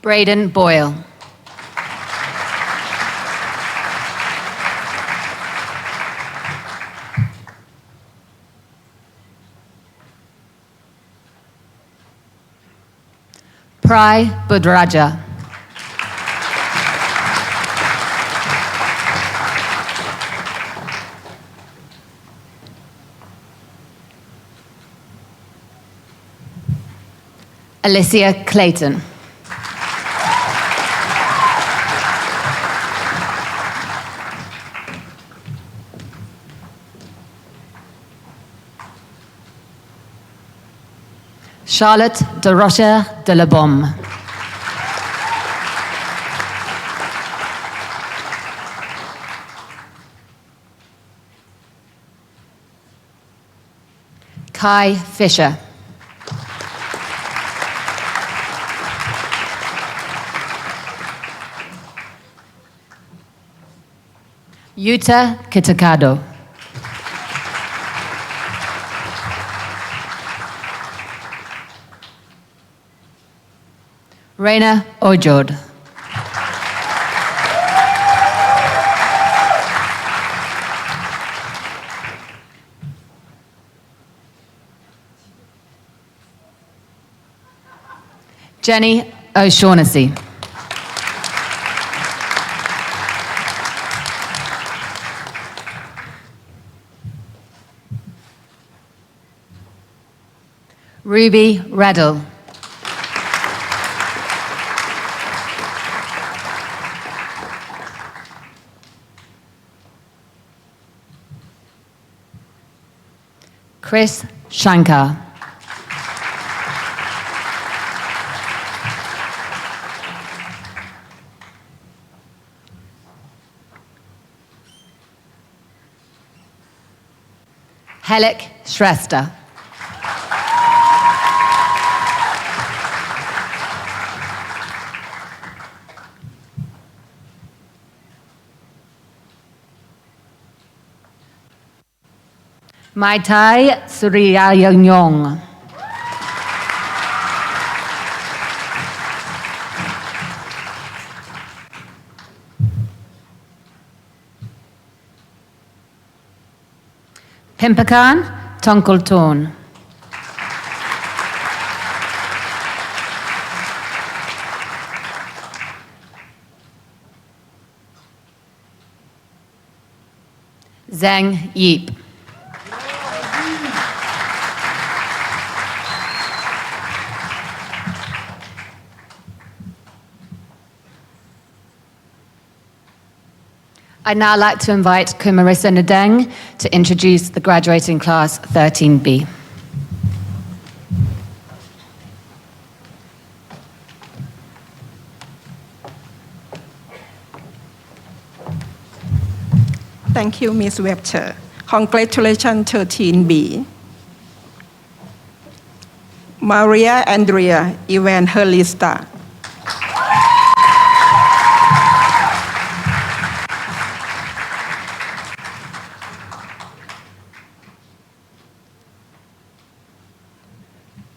Braden Boyle. Prai Budraja. Alicia Clayton. Charlotte de Rocher de la Bombe. Kai Fisher. Yuta Kitakado. Reina Ojod. Jenny O'Shaughnessy. Ruby Raddle. Chris Shankar. Helik Shrestha. Mai Tai Suriyayong. Pimpakan Tonkulton. Zhang Yip. I'd now like to invite Kumarissa Ndeng to introduce the graduating class 13B. Thank you, Ms. Webster. Congratulations 13B. Maria Andrea Evangelista.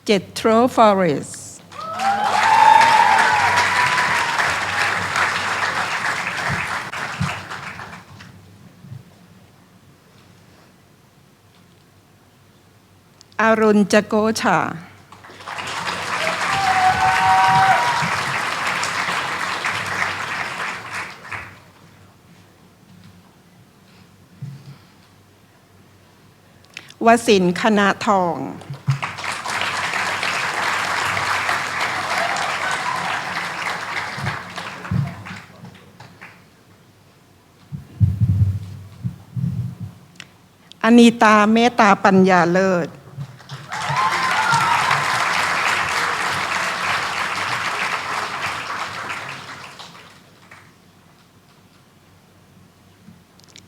Jethro Forrest. Arun Jakocha. Wasin คณะทอง อนิตาเมตตาปัญญาเลิศ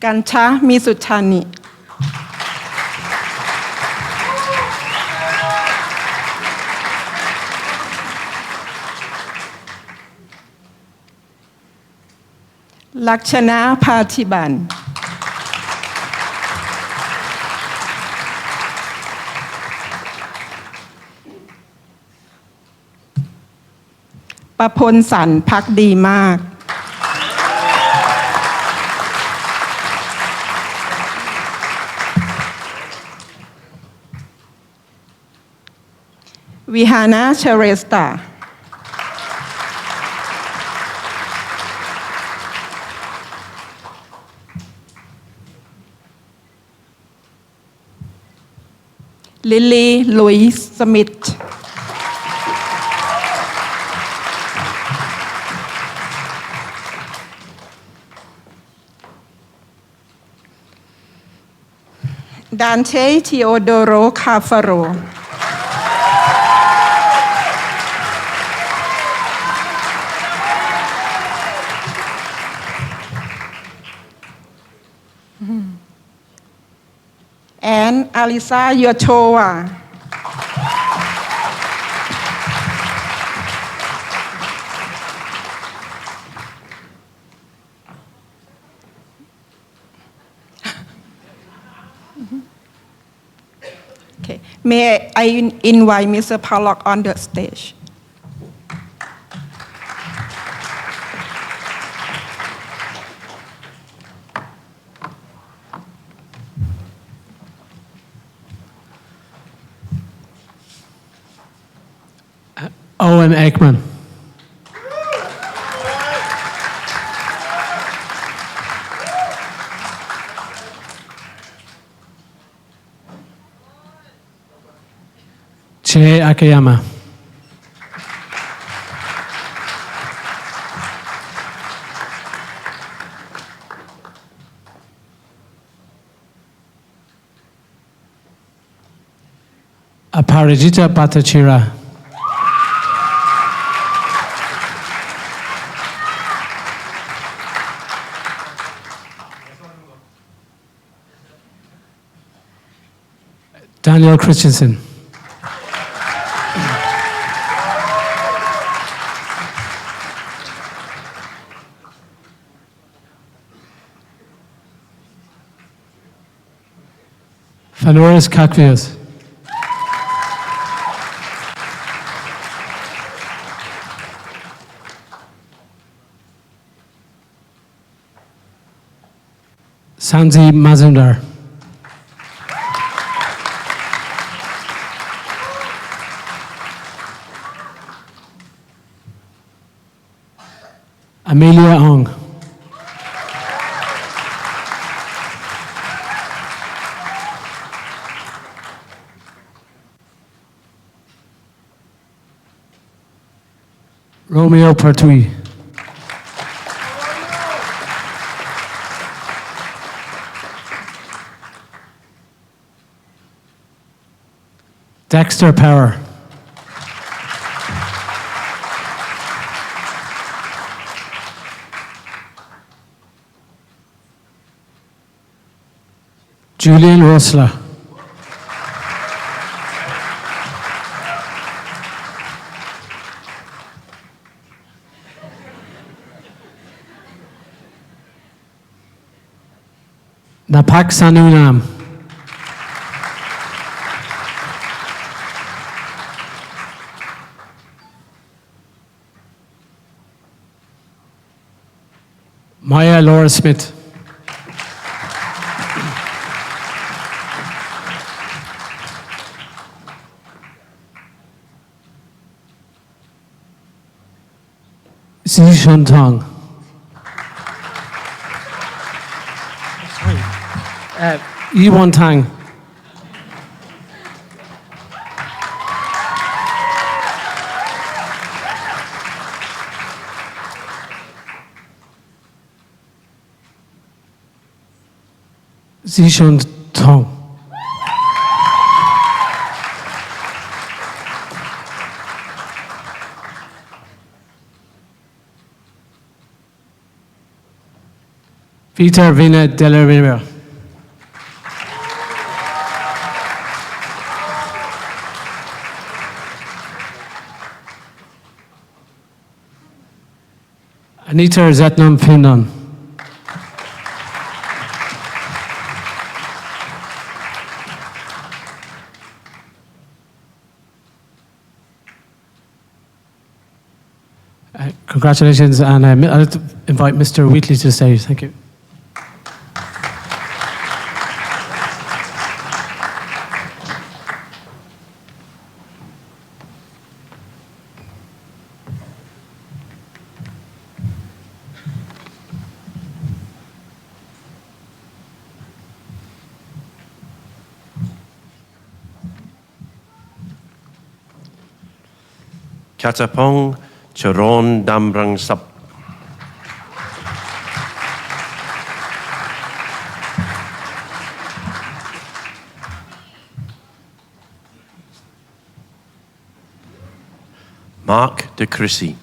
กัญชามีสุชานิ ลักษณะพาธิบัน ประพลสันพักดีมาก วิหานะเชเรสตา ลิลลี่ ลุยส์ สมิธ ดานเชทิโอโดโร คาฟาโร แอนอาลิซาโยโชวา Okay. May I invite Mr. Pollock on the stage? Owen Ekman. Che Akiyama. Aparajita Patachira. Daniel Christensen. Fanoris Kakvius. Sanzi Mazumdar. Amelia Ong. Romeo Pertwee. Dexter Power. Julian Rosler. Napak Sanunam. Maya Laura Smith. Zishun Tong. Yiwon Tang. Zishun Tong. Peter Vina Della Rivera. Anita Zetnam Pindon. Congratulations, and I'll invite Mr. Wheatley to the stage. Thank you. Katapong Charon Dambrang Sap. Mark de Crissy.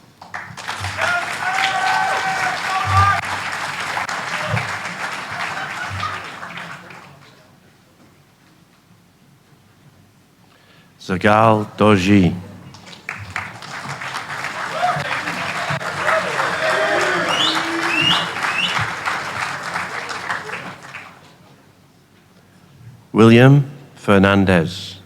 Zagal Doji. William Fernandez.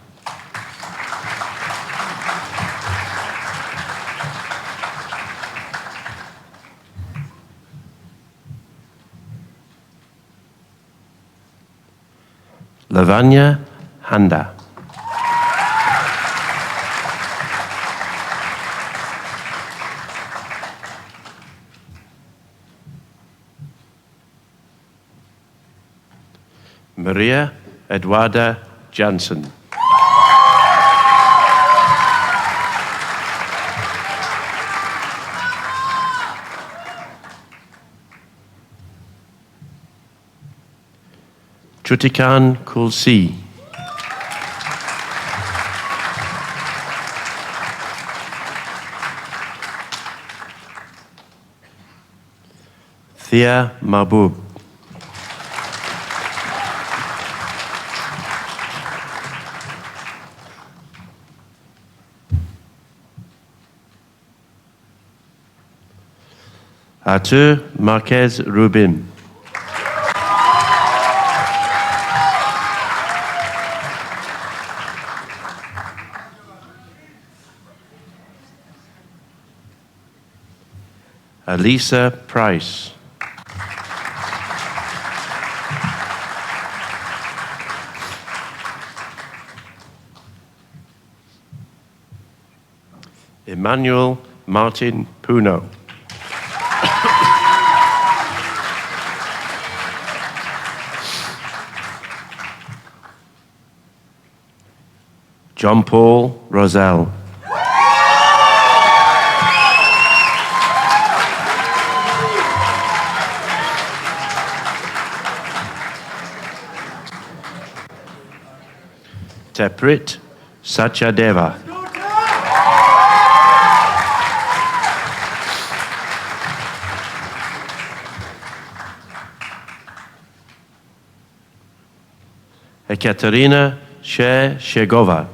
Lavanya Handa. Maria Eduarda Jansen. Chutikan Kulsi. Thea Mahbub. Arthur Marquez Rubin. Alisa Price. Emmanuel Martin Puno. John Paul Roselle. Teprit Sachadeva. Ekaterina Shegova.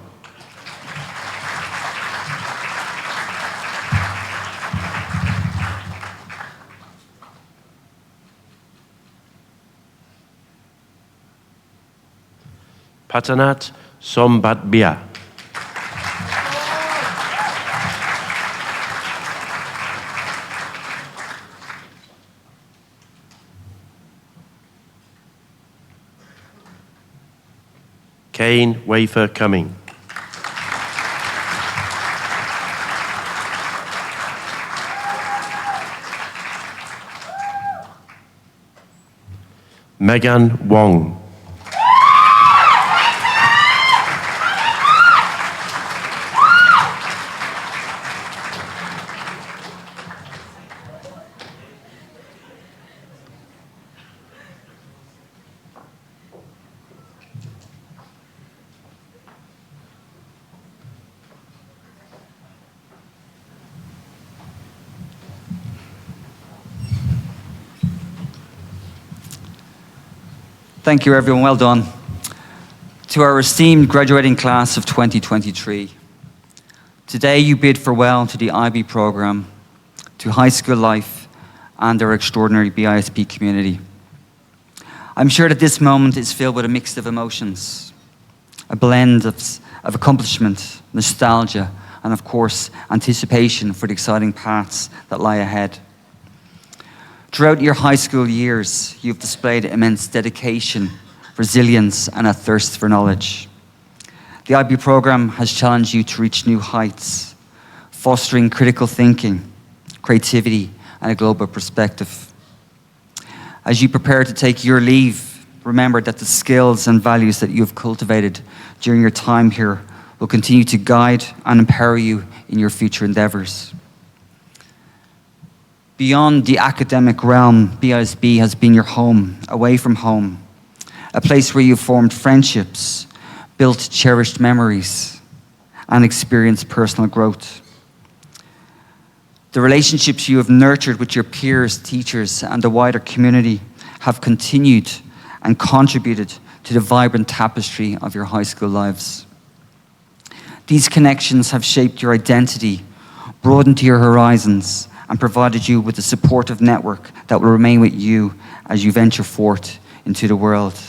Patanat Sombatbia. Kane Wafer Cumming. Megan Wong. Thank you, everyone. Well done. To our esteemed graduating class of 2023, today you bid farewell to the IB program, to high school life, and our extraordinary BISP community. I'm sure that this moment is filled with a mix of emotions, a blend of accomplishment, nostalgia, and of course, anticipation for the exciting paths that lie ahead. Throughout your high school years, you've displayed immense dedication, resilience, and a thirst for knowledge. The IB program has challenged you to reach new heights, fostering critical thinking, creativity, and a global perspective. As you prepare to take your leave, remember that the skills and values that you have cultivated during your time here will continue to guide and empower you in your future endeavors. Beyond the academic realm, BISP has been your home, away from home, a place where you've formed friendships, built cherished memories, and experienced personal growth. The relationships you have nurtured with your peers, teachers, and the wider community have continued and contributed to the vibrant tapestry of your high school lives. These connections have shaped your identity, broadened your horizons, and provided you with a supportive network that will remain with you as you venture forth into the world.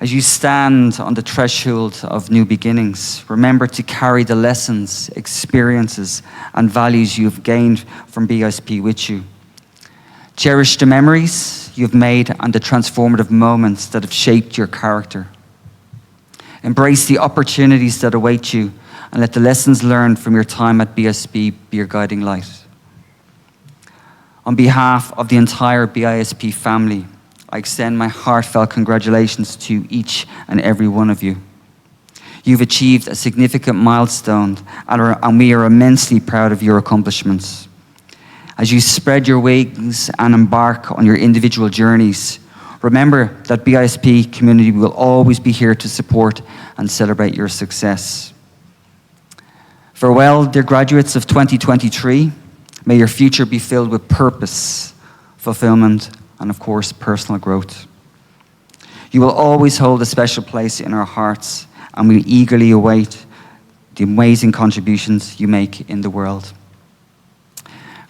As you stand on the threshold of new beginnings, remember to carry the lessons, experiences, and values you have gained from BISP with you. Cherish the memories you've made and the transformative moments that have shaped your character. Embrace the opportunities that await you and let the lessons learned from your time at BISP be your guiding light. On behalf of the entire BISP family, I extend my heartfelt congratulations to each and every one of you. You've achieved a significant milestone, and we are immensely proud of your accomplishments. As you spread your wings and embark on your individual journeys, remember that BISP community will always be here to support and celebrate your success. Farewell, dear graduates of 2023. May your future be filled with purpose, fulfillment, and of course, personal growth. You will always hold a special place in our hearts, and we eagerly await the amazing contributions you make in the world.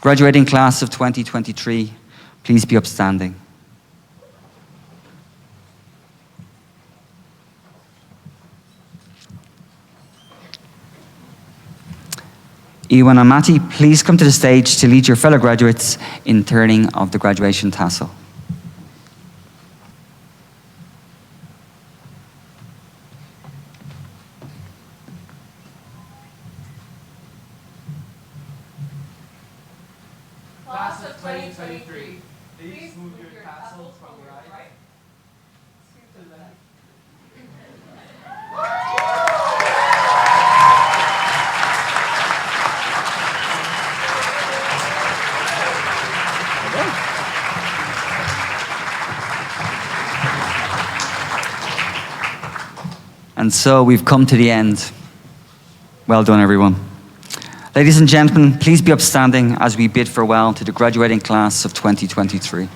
Graduating class of 2023, please be upstanding. Ewan and Matti, please come to the stage to lead your fellow graduates in turning of the graduation tassel. Class of 2023, please move your tassel from your right to the left. And so we've come to the end. Well done, everyone. Ladies and gentlemen, please be upstanding as we bid farewell to the graduating class of 2023.